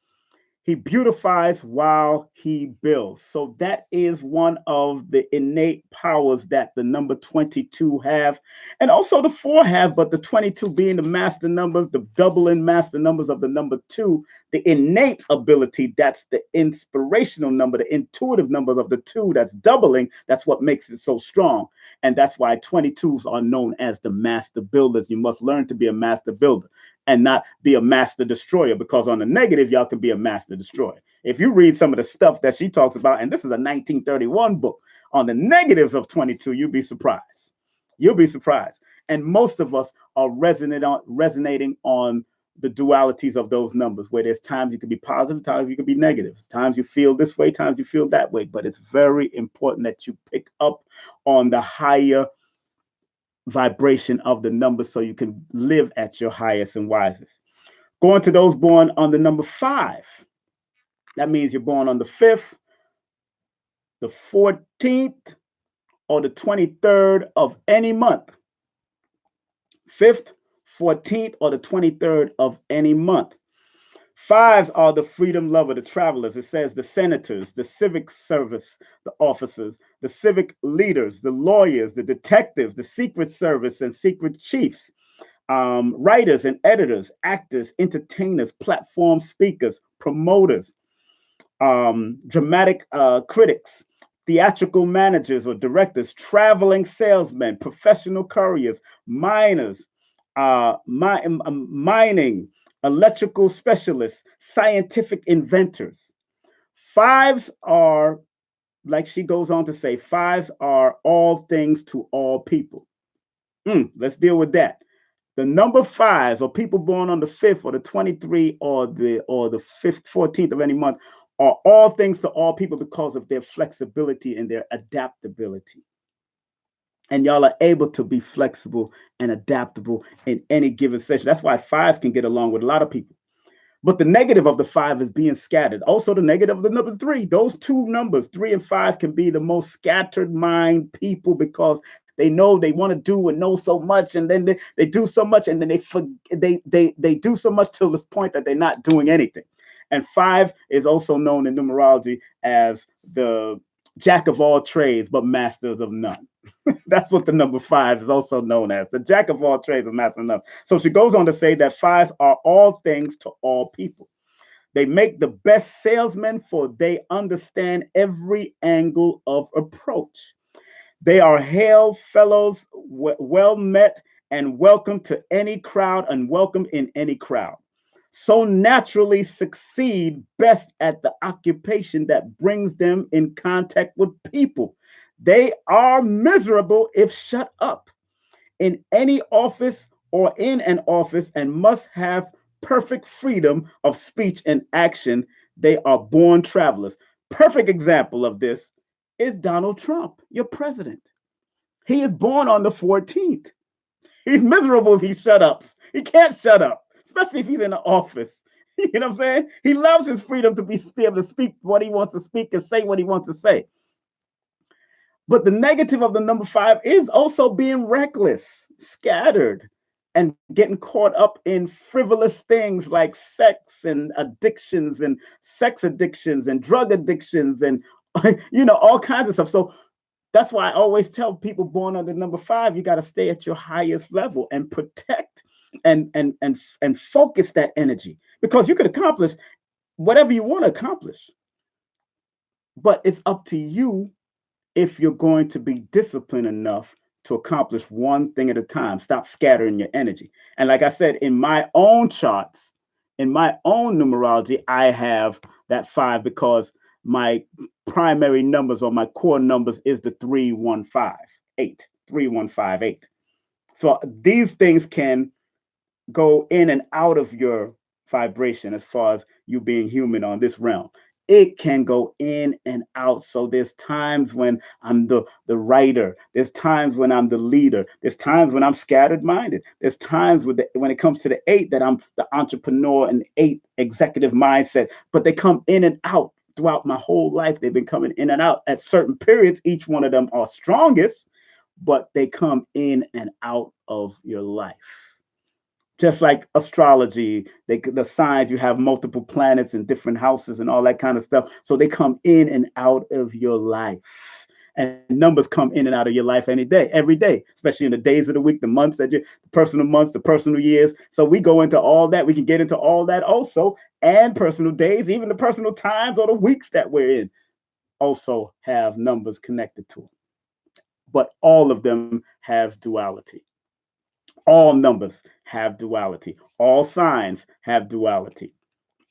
He beautifies while he builds. So that is one of the innate powers that the number 22 have, and also the 4 have, but the 22 being the master numbers, the doubling master numbers of the number 2, the innate ability, that's the inspirational number, the intuitive numbers of the 2 that's doubling, that's what makes it so strong. And that's why 22s are known as the master builders. You must learn to be a master builder and not be a master destroyer, because on the negative, y'all can be a master destroyer. If you read some of the stuff that she talks about, and this is a 1931 book, on the negatives of 22, you'll be surprised. You'll be surprised. And most of us are resonating on the dualities of those numbers, where there's times you can be positive, times you can be negative, times you feel this way, times you feel that way. But it's very important that you pick up on the higher vibration of the numbers so you can live at your highest and wisest. Going to those born on the number 5, that means you're born on the 5th, the 14th, or the 23rd of any month. 5th, 14th, or the 23rd of any month. 5s are the freedom lover, the travelers. It says the senators, the civic service, the officers, the civic leaders, the lawyers, the detectives, the secret service and secret chiefs, writers and editors, actors, entertainers, platform speakers, promoters, dramatic critics, theatrical managers or directors, traveling salesmen, professional couriers, miners, mining, electrical specialists, scientific inventors. 5s are, like she goes on to say, 5s are all things to all people. Let's deal with that. The number 5s, or people born on the 5th or the 23 or the 5th, 14th of any month, are all things to all people because of their flexibility and their adaptability. And y'all are able to be flexible and adaptable in any given session. That's why 5s can get along with a lot of people. But the negative of the 5 is being scattered. Also, the negative of the number 3. Those two numbers, 3 and 5, can be the most scattered mind people because they know they want to do and know so much, and then they do so much, and then they do so much till this point that they're not doing anything. And 5 is also known in numerology as the jack of all trades, but masters of none. That's what the number 5 is also known as, the jack of all trades and master of none. So she goes on to say that 5s are all things to all people. They make the best salesmen, for they understand every angle of approach. They are hail fellows, well met and welcome to any crowd and welcome in any crowd. So naturally succeed best at the occupation that brings them in contact with people. They are miserable if shut up in any office or in an office, and must have perfect freedom of speech and action. They are born travelers. Perfect example of this is Donald Trump, your president. He is born on the 14th. He's miserable if he shut ups. He can't shut up, especially if he's in the office. You know what I'm saying? He loves his freedom to be able to speak what he wants to speak and say what he wants to say. But the negative of the number 5 is also being reckless, scattered, and getting caught up in frivolous things like sex and addictions and sex addictions and drug addictions and all kinds of stuff. So that's why I always tell people born under number 5, you got to stay at your highest level and protect and focus that energy, because you can accomplish whatever you want to accomplish, but it's up to you if you're going to be disciplined enough to accomplish one thing at a time. Stop scattering your energy. And like I said, in my own charts, in my own numerology, I have that 5 because my primary numbers or my core numbers is the 3158, 3158. So these things can go in and out of your vibration as far as you being human on this realm. It can go in and out. So there's times when I'm the writer. There's times when I'm the leader. There's times when I'm scattered minded. There's times when it comes to the 8 that I'm the entrepreneur and 8 executive mindset. But they come in and out throughout my whole life. They've been coming in and out at certain periods. Each one of them are strongest, but they come in and out of your life. Just like astrology, the signs, you have multiple planets in different houses and all that kind of stuff. So they come in and out of your life. And numbers come in and out of your life every day, especially in the days of the week, the months the personal months, the personal years. So we go into all that. We can get into all that also, and personal days, even the personal times or the weeks that we're in also have numbers connected to them. But all of them have duality. All numbers have duality. All signs have duality.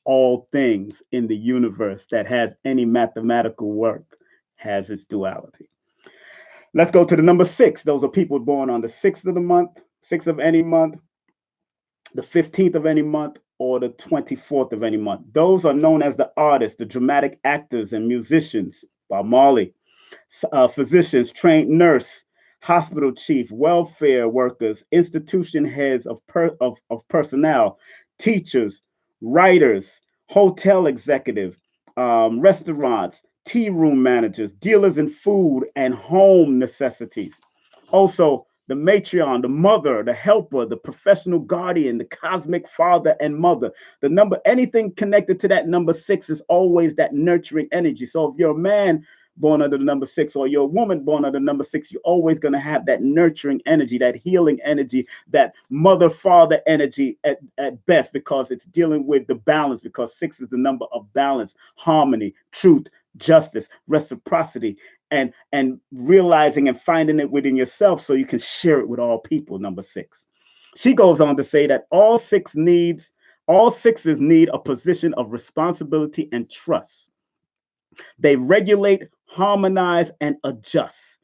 All things in the universe that has any mathematical work has its duality. Let's go to the number 6. Those are people born on the 6th of the month, 6th of any month, the 15th of any month, or the 24th of any month. Those are known as the artists, the dramatic actors and musicians. Bob Marley, physicians, trained nurse, hospital chief, welfare workers, institution heads of personnel, teachers, writers, hotel executive, restaurants, tea room managers, dealers in food and home necessities. Also, the matriarch, the mother, the helper, the professional guardian, the cosmic father and mother. The number, anything connected to that number 6 is always that nurturing energy. So if you're a man born under the number 6 or you're a woman born under the number 6, you're always going to have that nurturing energy, that healing energy, that mother father energy at best, because it's dealing with the balance, because 6 is the number of balance, harmony, truth, justice, reciprocity, and realizing and finding it within yourself so you can share it with all people. Number 6. She goes on to say that all sixes need a position of responsibility and trust. They regulate, harmonize, and adjust.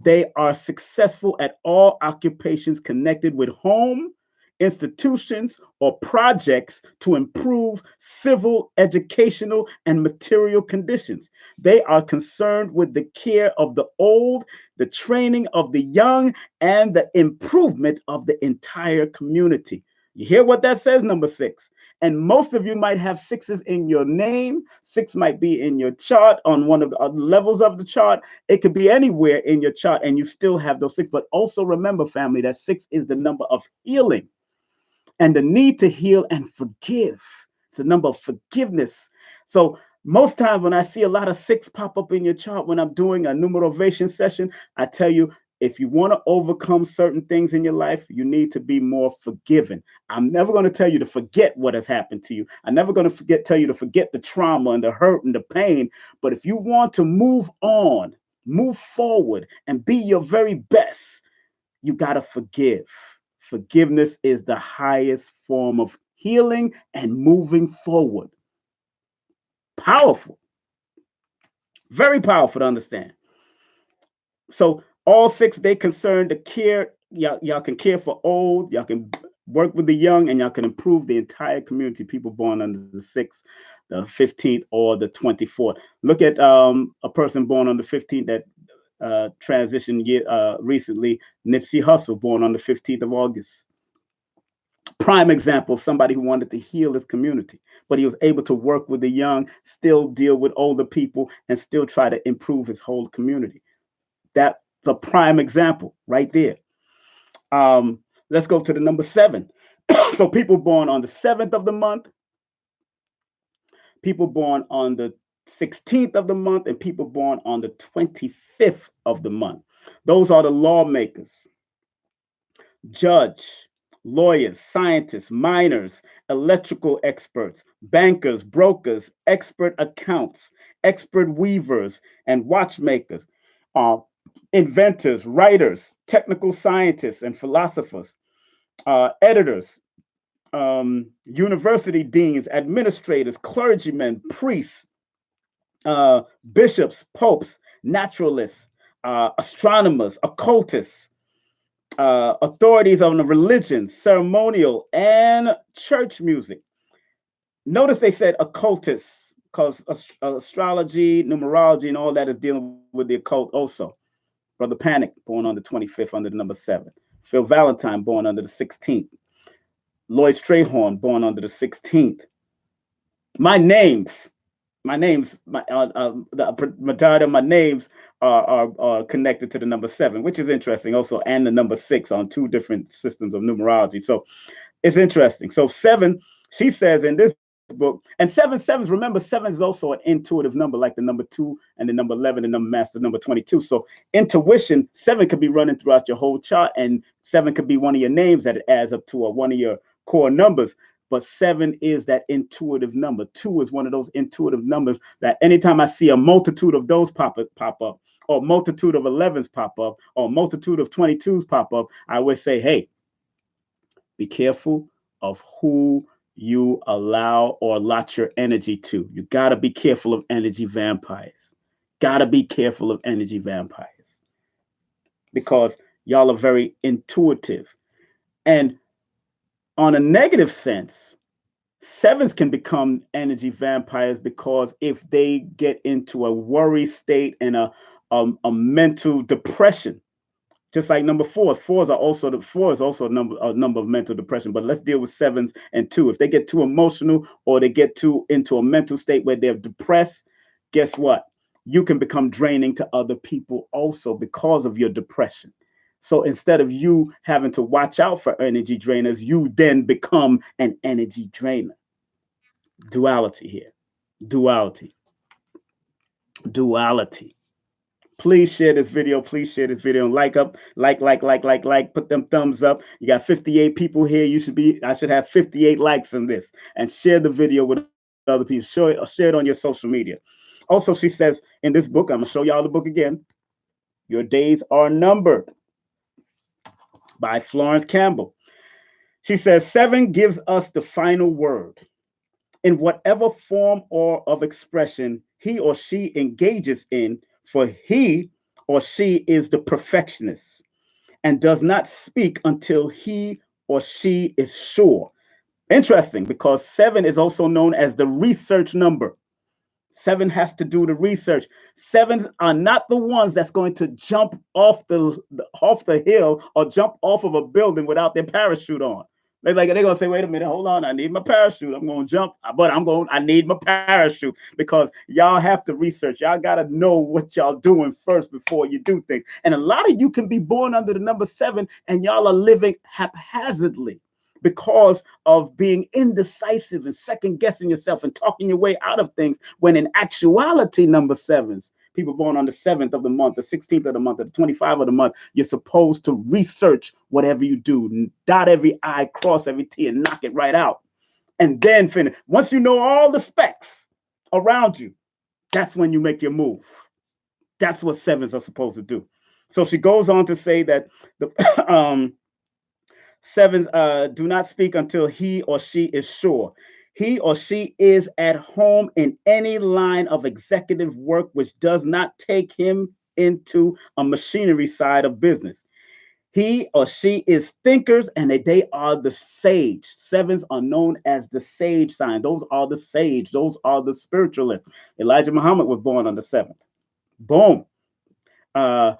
They are successful at all occupations connected with home, institutions, or projects to improve civil, educational, and material conditions. They are concerned with the care of the old, the training of the young, and the improvement of the entire community. You hear what that says, number 6? And most of you might have 6s in your name. 6 might be in your chart on one of the levels of the chart. It could be anywhere in your chart, and you still have those 6. But also remember, family, that 6 is the number of healing and the need to heal and forgive. It's the number of forgiveness. So most times when I see a lot of 6 pop up in your chart when I'm doing a numerovation session, I tell you, if you want to overcome certain things in your life, you need to be more forgiving. I'm never going to tell you to forget what has happened to you. I'm never going to tell you to forget the trauma and the hurt and the pain. But if you want to move on, move forward, and be your very best, you got to forgive. Forgiveness is the highest form of healing and moving forward. Powerful, very powerful to understand. So all 6, they concern the care. Y'all can care for old, y'all can work with the young, and y'all can improve the entire community. People born under the 6th, the 15th, or the 24th. Look at a person born on the 15th that transitioned recently, Nipsey Hussle, born on the 15th of August. Prime example of somebody who wanted to heal his community, but he was able to work with the young, still deal with older people, and still try to improve his whole community. That's a prime example right there. Let's go to the number 7. So people born on the 7th of the month, people born on the 16th of the month, and people born on the 25th of the month. Those are the lawmakers, judge, lawyers, scientists, miners, electrical experts, bankers, brokers, expert accounts, expert weavers, and watchmakers, uh, inventors, writers, technical scientists, and philosophers, editors, university deans, administrators, clergymen, priests, bishops, popes, naturalists, astronomers, occultists, authorities on the religion, ceremonial, and church music. Notice they said occultists because astrology, numerology, and all that is dealing with the occult also. Brother Panic, born on the 25th under the number 7. Phil Valentine, born under the 16th. Lloyd Strayhorn, born under the 16th. My names, the majority of my names are connected to the number 7, which is interesting also, and the number 6 on 2 different systems of numerology. So it's interesting. So 7, she says in this book, and 7 sevens, remember, 7 is also an intuitive number, like the number 2 and the number 11 and number master number 22. So intuition, 7 could be running throughout your whole chart, and 7 could be one of your names that it adds up to, or one of your core numbers. But 7 is that intuitive number. 2 is one of those intuitive numbers that anytime I see a multitude of those pop up, or multitude of 11s pop up, or multitude of 22s pop up, I would say, hey, be careful of who you allow or allot your energy to. You got to be careful of energy vampires. Got to be careful of energy vampires because y'all are very intuitive. And on a negative sense, 7s can become energy vampires because if they get into a worry state and a mental depression, just like number 4s. 4s are also the 4 is also a number of mental depression. But let's deal with 7s and 2. If they get too emotional or they get too into a mental state where they're depressed, guess what? You can become draining to other people also because of your depression. So instead of you having to watch out for energy drainers, you then become an energy drainer. Duality here. Duality. Duality. Please share this video. Please share this video and like, put them thumbs up. You got 58 people here. I should have 58 likes on this. And share the video with other people. Share it on your social media. Also, she says in this book, I'm gonna show y'all the book again. Your days are numbered by Florence Campbell. She says 7 gives us the final word. In whatever form or of expression he or she engages in, for he or she is the perfectionist and does not speak until he or she is sure. Interesting, because 7 is also known as the research number. 7 has to do the research. 7s are not the ones that's going to jump off the hill or jump off of a building without their parachute on. They're gonna say, wait a minute, hold on, I need my parachute. I'm gonna jump, but I need my parachute because y'all have to research. Y'all gotta know what y'all doing first before you do things. And a lot of you can be born under the number 7 and y'all are living haphazardly because of being indecisive and second guessing yourself and talking your way out of things, when in actuality, number 7s, people born on the 7th of the month, the 16th of the month, the 25th of the month, you're supposed to research whatever you do, dot every I, cross every T, and knock it right out. And then finish. Once you know all the specs around you, that's when you make your move. That's what 7s are supposed to do. So she goes on to say that the 7s do not speak until he or she is sure. He or she is at home in any line of executive work which does not take him into a machinery side of business. He or she is thinkers and they are the sage. 7s are known as the sage sign. Those are the sage. Those are the spiritualists. Elijah Muhammad was born on the 7th. Boom. Uh,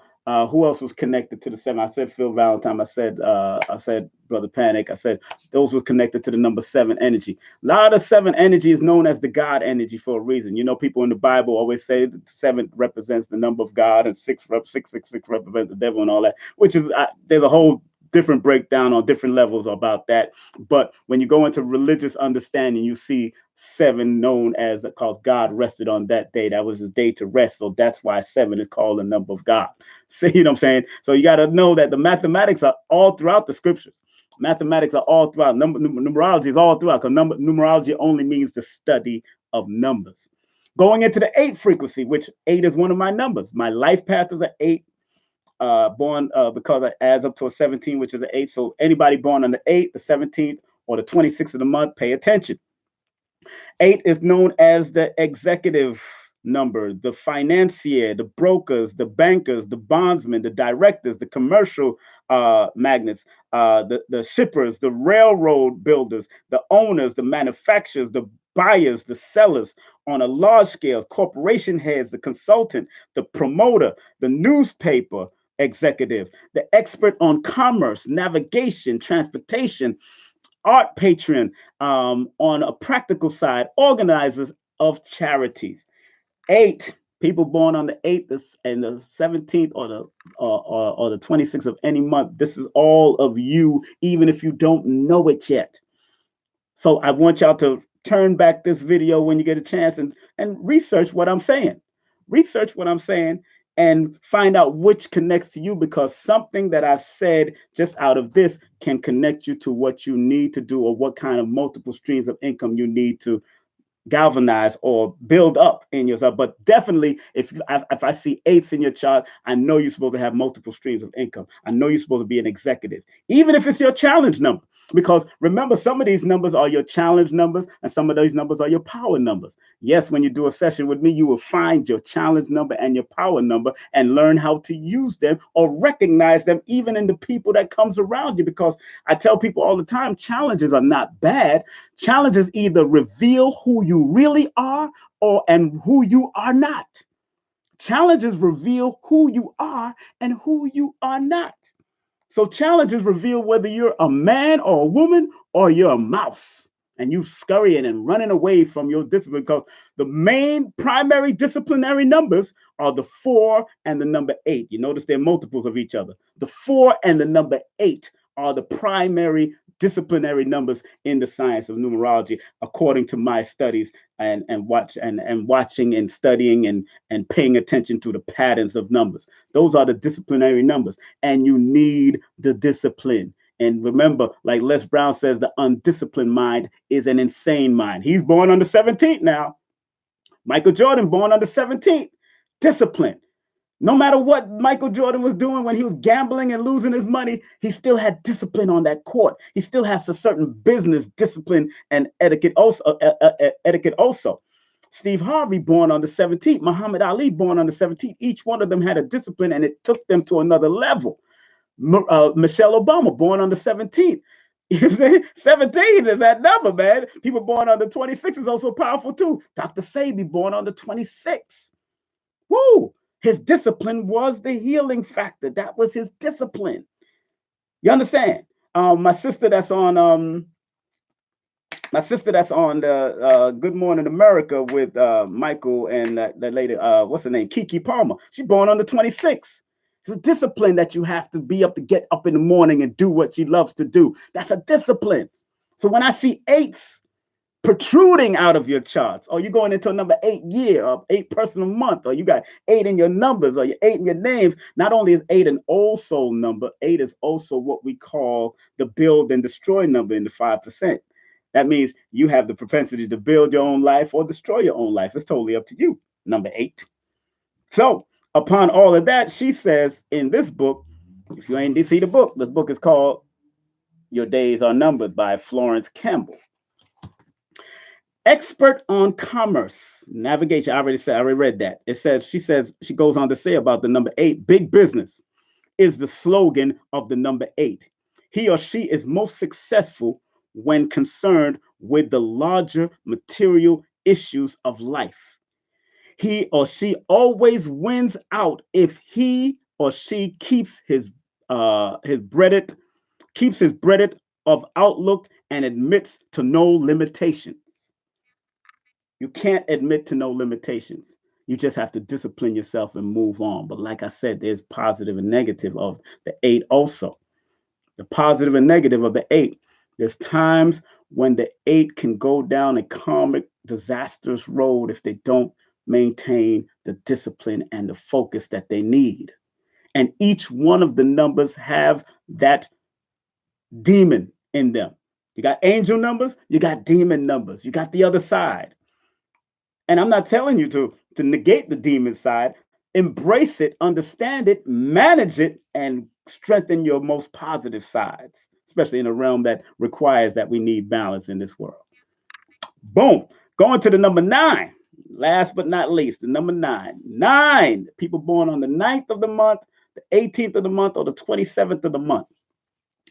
who else was connected to the 7? I said Phil Valentine. I said Brother Panic. I said those was connected to the number 7 energy. A lot of 7 energy is known as the God energy for a reason. You know, people in the Bible always say that 7 represents the number of God and 666 represents the devil and all that. Which is there's a whole different breakdown on different levels about that. But when you go into religious understanding, you see seven known as because God rested on that day. That was his day to rest. So that's why seven is called the number of God. See, you know what I'm saying? So you got to know that the mathematics are all throughout the scriptures. Mathematics are all throughout. Numerology is all throughout because numerology only means the study of numbers. Going into the eight frequency, which eight is one of my numbers. My life path is an eight. Born because it adds up to a 17, which is an eight. So anybody born on the 8th, the 17th, or the 26th of the month, pay attention. Eight is known as the executive number, the financier, the brokers, the bankers, the bondsmen, the directors, the commercial magnates, the shippers, the railroad builders, the owners, the manufacturers, the buyers, the sellers on a large scale, corporation heads, the consultant, the promoter, the newspaper executive, the expert on commerce, navigation, transportation, art patron, on a practical side, organizers of charities. Eight people born on the 8th and the 17th or the 26th of any month. This is all of you, even if you don't know it yet. So I want y'all to turn back this video when you get a chance and research what I'm saying. Research what I'm saying and find out which connects to you because something that I've said just out of this can connect you to what you need to do or what kind of multiple streams of income you need to galvanize or build up in yourself. But definitely, if I see eights in your chart, I know you're supposed to have multiple streams of income. I know you're supposed to be an executive, even if it's your challenge number. Because remember, some of these numbers are your challenge numbers, and some of those numbers are your power numbers. Yes, when you do a session with me, you will find your challenge number and your power number and learn how to use them or recognize them even in the people that comes around you. Because I tell people all the time, challenges are not bad. Challenges either reveal who you really are or and who you are not. Challenges reveal who you are and who you are not. So challenges reveal whether you're a man or a woman or you're a mouse and you scurrying and running away from your discipline because the main primary disciplinary numbers are the 4 and the number 8. You notice they're multiples of each other. The 4 and the number 8 are the primary disciplinary numbers in the science of numerology, according to my studies and watching and studying and paying attention to the patterns of numbers. Those are the disciplinary numbers, and you need the discipline. And remember, like Les Brown says, the undisciplined mind is an insane mind. He's born on the 17th now. Michael Jordan born on the 17th. Discipline. No matter what Michael Jordan was doing when he was gambling and losing his money, he still had discipline on that court. He still has a certain business discipline and etiquette also. Steve Harvey born on the 17th. Muhammad Ali born on the 17th. Each one of them had a discipline and it took them to another level. Michelle Obama born on the 17th. You see, 17 is that number, man. People born on the 26th is also powerful too. Dr. Sebi born on the 26th. Woo! His discipline was the healing factor. That was his discipline. You understand? My sister that's on the Good Morning America with Michael and that lady, what's her name? Kiki Palmer. She's born on the 26th. It's a discipline that you have to be up to get up in the morning and do what she loves to do. That's a discipline. So when I see eights protruding out of your charts, or you're going into a number 8 year or 8 personal month, or you got 8 in your numbers or your 8 in your names. Not only is 8 an old soul number, 8 is also what we call the build and destroy number in the 5%. That means you have the propensity to build your own life or destroy your own life. It's totally up to you. Number 8. So upon all of that, she says in this book, if you ain't see the book, this book is called Your Days Are Numbered by Florence Campbell. Expert on commerce, navigation. I already read that. She goes on to say about the number 8, big business is the slogan of the number 8. He or she is most successful when concerned with the larger material issues of life. He or she always wins out if he or she keeps his breadth of outlook and admits to no limitations. You can't admit to no limitations. You just have to discipline yourself and move on. But like I said, there's positive and negative of the 8 also. The positive and negative of the eight. There's times when the eight can go down a karmic, disastrous road if they don't maintain the discipline and the focus that they need. And each one of the numbers have that demon in them. You got angel numbers, you got demon numbers, you got the other side. And I'm not telling you to negate the demon side. Embrace it, understand it, manage it, and strengthen your most positive sides, especially in a realm that requires that we need balance in this world. Boom. Going to the number nine. Last but not least, the number nine. Nine. People born on the 9th of the month, the 18th of the month, or the 27th of the month.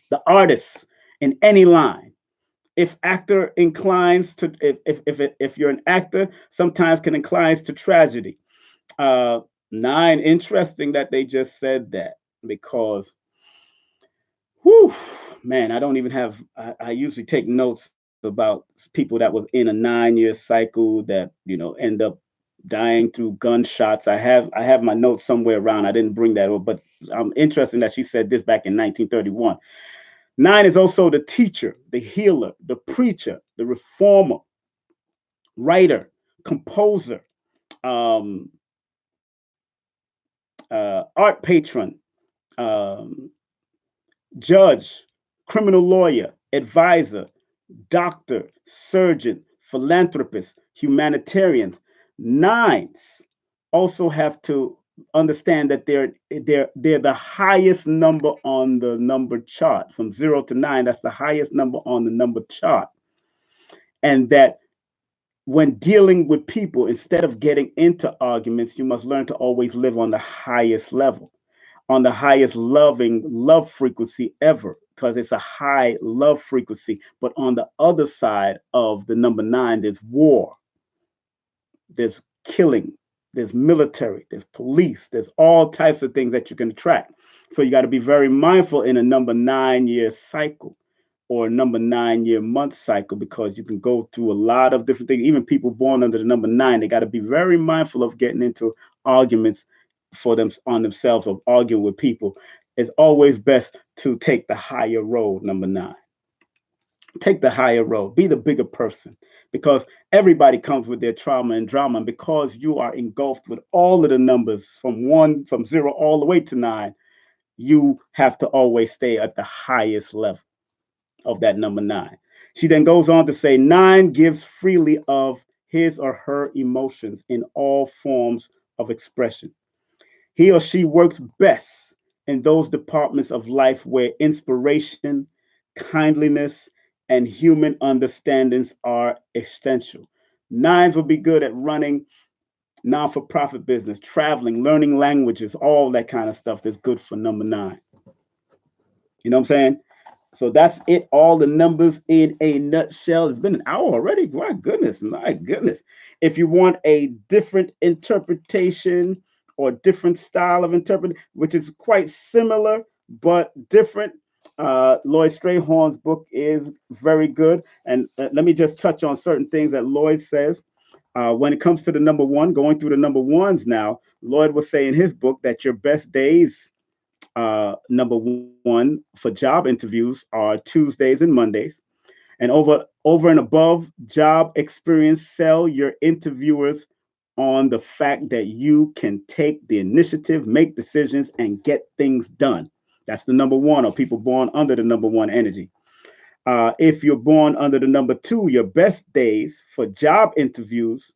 The artists in any line. If actor inclines to if you're an actor, sometimes can inclines to tragedy. uh Nine, interesting that they just said that, because whew, man, I don't even have I usually take notes about people that was in a 9 year cycle that, end up dying through gunshots. I have my notes somewhere around. I didn't bring that up, but interesting that she said this back in 1931. Nine is also the teacher, the healer, the preacher, the reformer, writer, composer, um, art patron, um, judge, criminal lawyer, advisor, doctor, surgeon, philanthropist, humanitarian. Nines also have to understand that they're the highest number on the number chart from 0 to 9. That's the highest number on the number chart, and that when dealing with people, instead of getting into arguments, you must learn to always live on the highest level, on the highest loving love frequency ever, because it's a high love frequency. But on the other side of the number nine, there's war, there's killing, there's military, there's police, there's all types of things that you can attract. So you got to be very mindful in a number 9 year cycle or a number 9 year month cycle, because you can go through a lot of different things. Even people born under the number nine, they got to be very mindful of getting into arguments for them on themselves, or arguing with people. It's always best to take the higher road, number nine. Take the higher road, be the bigger person, because everybody comes with their trauma and drama. And because you are engulfed with all of the numbers from 0 all the way to nine, you have to always stay at the highest level of that number nine. She then goes on to say, nine gives freely of his or her emotions in all forms of expression. He or she works best in those departments of life where inspiration, kindliness, and human understandings are essential. Nines will be good at running non for profit business, traveling, learning languages, all that kind of stuff that's good for number nine. You know what I'm saying? So that's it. All the numbers in a nutshell. It's been an hour already. My goodness, my goodness. If you want a different interpretation or different style of interpreting, which is quite similar but different, Lloyd Strayhorn's book is very good. And let me just touch on certain things that Lloyd says. When it comes to the number one, going through the number ones now, Lloyd will say in his book that your best days, number one, for job interviews are Tuesdays and Mondays. And over and above job experience, sell your interviewers on the fact that you can take the initiative, make decisions, and get things done. That's the number one, or people born under the number one energy. If you're born under the number two, your best days for job interviews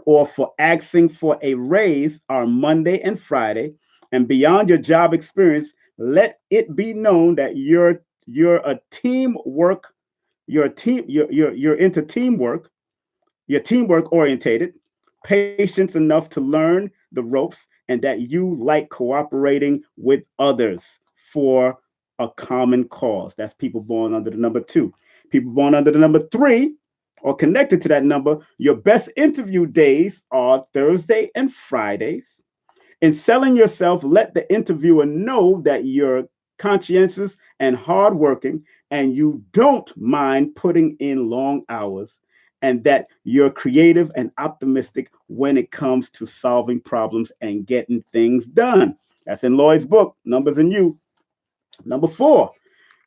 or for asking for a raise are Monday and Friday. And beyond your job experience, let it be known that you're a teamwork, you're into teamwork, you're teamwork orientated, patience enough to learn the ropes, and that you like cooperating with others for a common cause. That's people born under the number two. People born under the number three or connected to that number, your best interview days are Thursday and Fridays. In selling yourself, let the interviewer know that you're conscientious and hardworking, and you don't mind putting in long hours, and that you're creative and optimistic when it comes to solving problems and getting things done. That's in Lloyd's book, Numbers and You. Number four,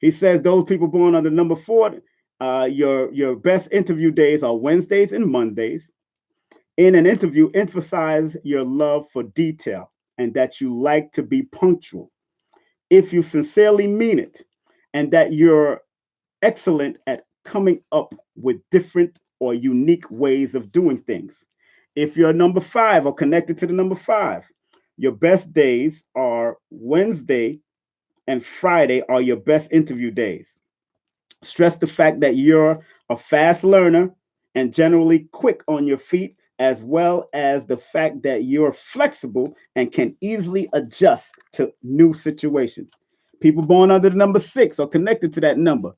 He says those people born under number 4, your best interview days are Wednesdays and Mondays. In an interview, emphasize your love for detail and that you like to be punctual. If you sincerely mean it, and that you're excellent at coming up with different or unique ways of doing things. If you're number 5 or connected to the number 5, your best days are Wednesday and Friday are your best interview days. Stress the fact that you're a fast learner and generally quick on your feet, as well as the fact that you're flexible and can easily adjust to new situations. People born under the number 6 are connected to that number.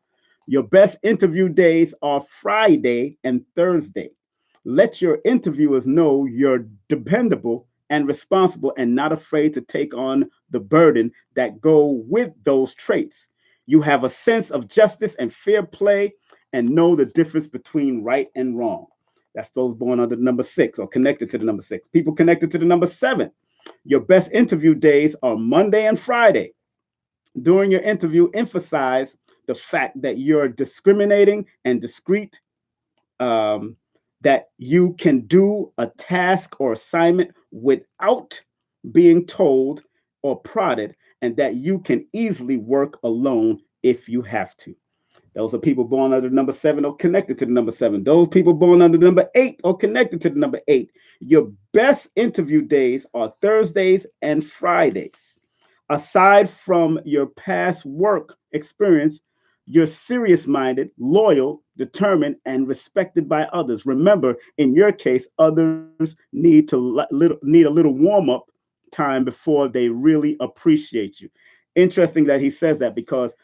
Your best interview days are Friday and Thursday. Let your interviewers know you're dependable and responsible and not afraid to take on the burden that go with those traits. You have a sense of justice and fair play and know the difference between right and wrong. That's those born under the number 6 or connected to the number 6. People connected to the number 7. Your best interview days are Monday and Friday. During your interview, emphasize the fact that you're discriminating and discreet, um, that you can do a task or assignment without being told or prodded, and that you can easily work alone if you have to. Those are people born under the number 7 or connected to the number 7. Those people born under the number 8 or connected to the number 8. Your best interview days are Thursdays and Fridays. Aside from your past work experience, you're serious minded, loyal, determined, and respected by others. Remember, in your case, others need a little warm up time before they really appreciate you. Interesting that he says that because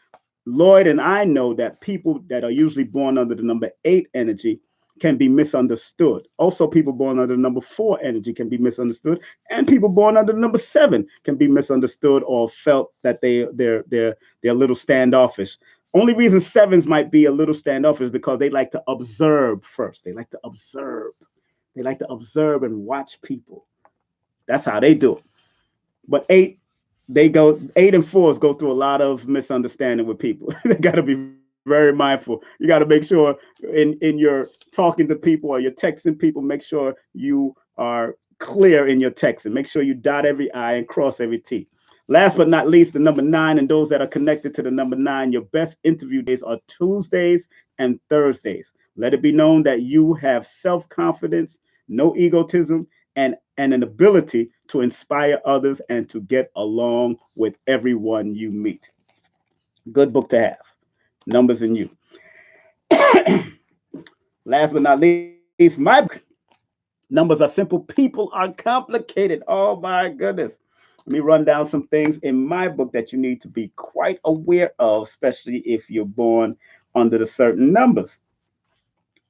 Lloyd and I know that people that are usually born under the number 8 energy can be misunderstood. Also, people born under the number 4 energy can be misunderstood, and people born under the number 7 can be misunderstood or felt that they're a little standoffish. Only reason sevens might be a little standoffish is because they like to observe first. They like to observe. They like to observe and watch people. That's how they do it. But eight and fours go through a lot of misunderstanding with people. They got to be very mindful. You got to make sure in your talking to people or you're texting people, make sure you are clear in your text and make sure you dot every I and cross every T. Last but not least, the number 9 and those that are connected to the number 9, your best interview days are Tuesdays and Thursdays. Let it be known that you have self confidence, no egotism, and an ability to inspire others and to get along with everyone you meet. Good book to have. Numbers and You. Last but not least, my book. Numbers are simple. People are complicated. Oh my goodness. Let me run down some things in my book that you need to be quite aware of, especially if you're born under the certain numbers.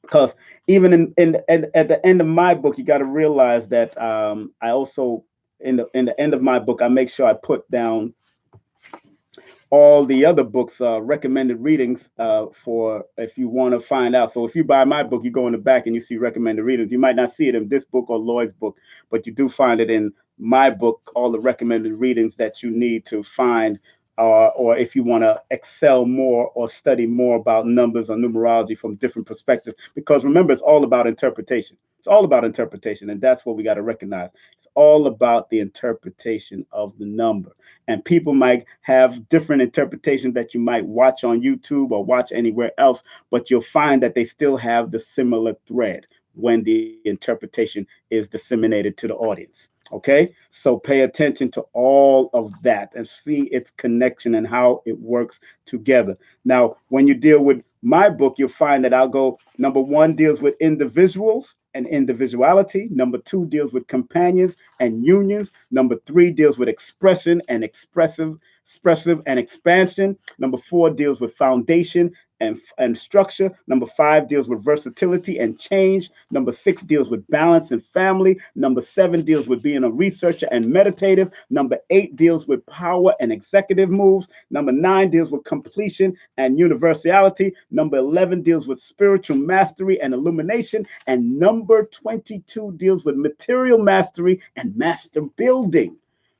Because even at the end of my book, you got to realize that I also in the end of my book, I make sure I put down all the other books recommended readings for if you want to find out. So if you buy my book, you go in the back and you see recommended readings. You might not see it in this book or Lloyd's book, but you do find it in my book, all the recommended readings that you need to find, or if you want to excel more or study more about numbers or numerology from different perspectives. Because remember, it's all about interpretation. It's all about interpretation, and that's what we got to recognize. It's all about the interpretation of the number. And people might have different interpretations that you might watch on YouTube or watch anywhere else, but you'll find that they still have the similar thread when the interpretation is disseminated to the audience. Okay, so pay attention to all of that and see its connection and how it works together. Now, when you deal with my book, you'll find that I'll go number 1 deals with individuals and individuality. Number 2 deals with companions and unions. Number 3 deals with expression and expressive and expansion. Number 4 deals with foundation and structure. Number 5 deals with versatility and change. Number 6 deals with balance and family. Number 7 deals with being a researcher and meditative. Number 8 deals with power and executive moves. Number 9 deals with completion and universality. Number 11 deals with spiritual mastery and illumination. And number 22 deals with material mastery and master building.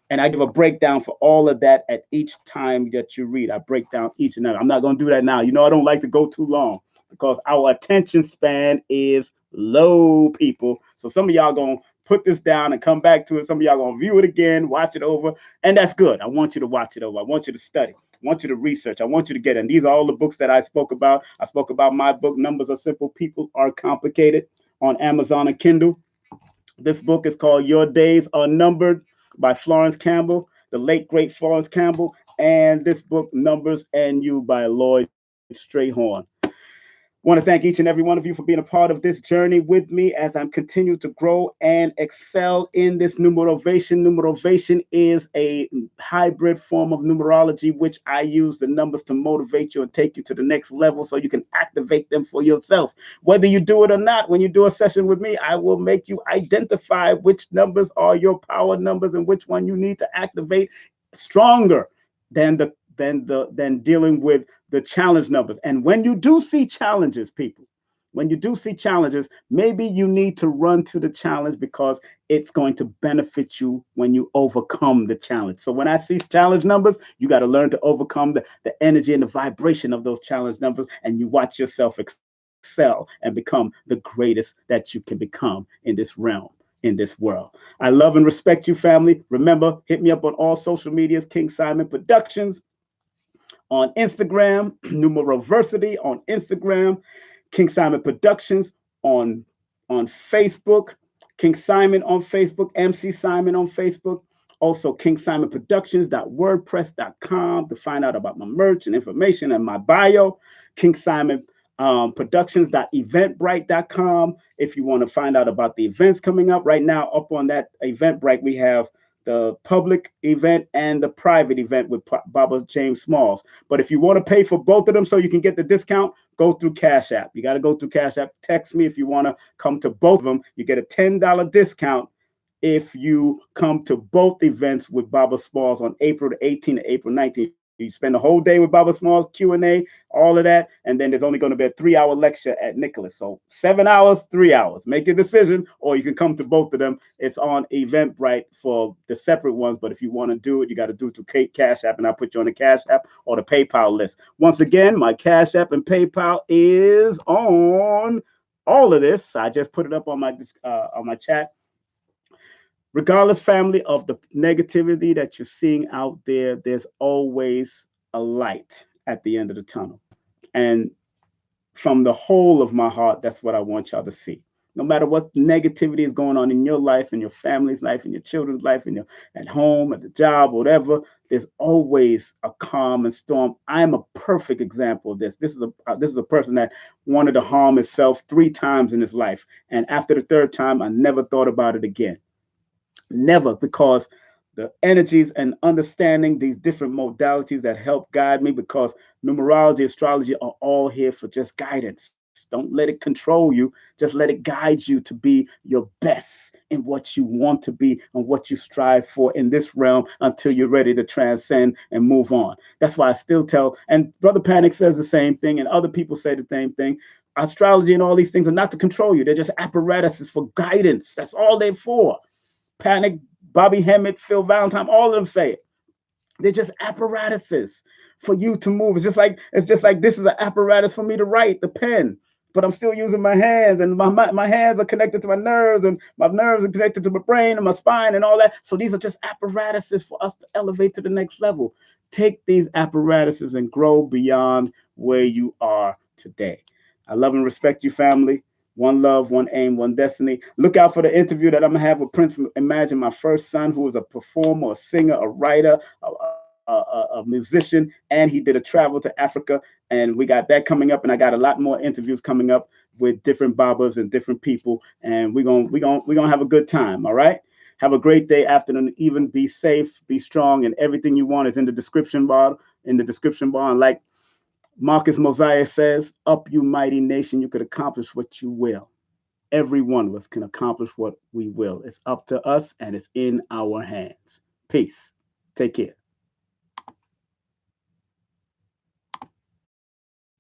And I give a breakdown for all of that at each time that you read. I break down each and every. I'm not going to do that now. You know, I don't like to go too long because our attention span is low, people. So some of y'all going to put this down and come back to it. Some of y'all going to view it again, watch it over. And that's good. I want you to watch it over. I want you to study. I want you to research. I want you to get in. These are all the books that I spoke about. I spoke about my book, Numbers Are Simple, People Are Complicated, on Amazon and Kindle. This book is called Your Days Are Numbered by Florence Campbell, the late great Florence Campbell, and this book, Numbers and You by Lloyd Strayhorn. Want to thank each and every one of you for being a part of this journey with me as I'm continuing to grow and excel in this numerovation. Numerovation is a hybrid form of numerology, which I use the numbers to motivate you and take you to the next level so you can activate them for yourself. Whether you do it or not, when you do a session with me, I will make you identify which numbers are your power numbers and which one you need to activate stronger than dealing with the challenge numbers. And when you do see challenges, people, when you do see challenges, maybe you need to run to the challenge because it's going to benefit you when you overcome the challenge. So when I see challenge numbers, you got to learn to overcome the energy and the vibration of those challenge numbers, and you watch yourself excel and become the greatest that you can become in this realm, in this world. I love and respect you, family. Remember, hit me up on all social medias, King Simon Productions on Instagram, Numeroversity on Instagram, King Simon Productions on on Facebook, King Simon on Facebook, MC Simon on Facebook. Also, KingSimonProductions.wordpress.com to find out about my merch and information and my bio. King Simon Productions.eventbrite.com if you want to find out about the events coming up. Right now, up on that Eventbrite, we have the public event and the private event with Baba James Smalls. But if you want to pay for both of them so you can get the discount, go through Cash App. You got to go through Cash App. Text me if you want to come to both of them. You get a $10 discount if you come to both events with Baba Smalls on April the 18th to April 19th. You spend the whole day with Baba Smalls, Q&A, all of that, and then there's only going to be a 3-hour lecture at Nicholas. So 7 hours, 3 hours. Make your decision, or you can come to both of them. It's on Eventbrite for the separate ones, but if you want to do it, you got to do it through Cash App, and I'll put you on the Cash App or the PayPal list. Once again, my Cash App and PayPal is on all of this. I just put it up on my chat. Regardless, family, of the negativity that you're seeing out there, there's always a light at the end of the tunnel. And from the whole of my heart, that's what I want y'all to see. No matter what negativity is going on in your life, in your family's life, in your children's life, in your at home, at the job, whatever, there's always a calm and storm. I'm a perfect example of this. This is a person that wanted to harm himself 3 times in his life, and after the third time, I never thought about it again. Never, because the energies and understanding these different modalities that help guide me, because numerology, astrology are all here for just guidance. Don't let it control you. Just let it guide you to be your best in what you want to be and what you strive for in this realm until you're ready to transcend and move on. That's why I still tell, and Brother Panic says the same thing, and other people say the same thing. Astrology and all these things are not to control you. They're just apparatuses for guidance. That's all they're for. Panic, Bobby Hemmett, Phil Valentine, all of them say it. They're just apparatuses for you to move. It's just like this is an apparatus for me to write, the pen. But I'm still using my hands, and my hands are connected to my nerves, and my nerves are connected to my brain and my spine and all that. So these are just apparatuses for us to elevate to the next level. Take these apparatuses and grow beyond where you are today. I love and respect you, family. One love, one aim, one destiny. Look out for the interview that I'm gonna have with Prince Imagine, my first son, who is a performer, a singer, a writer, a musician, and he did a travel to Africa. And we got that coming up, and I got a lot more interviews coming up with different babas and different people, and we're gonna have a good time. All right. Have a great day, afternoon, even. Be safe, be strong, and everything you want is in the description bar. In the description bar, and like Marcus Mosiah says, up you mighty nation, you could accomplish what you will. Every one of us can accomplish what we will. It's up to us, and it's in our hands. Peace. Take care.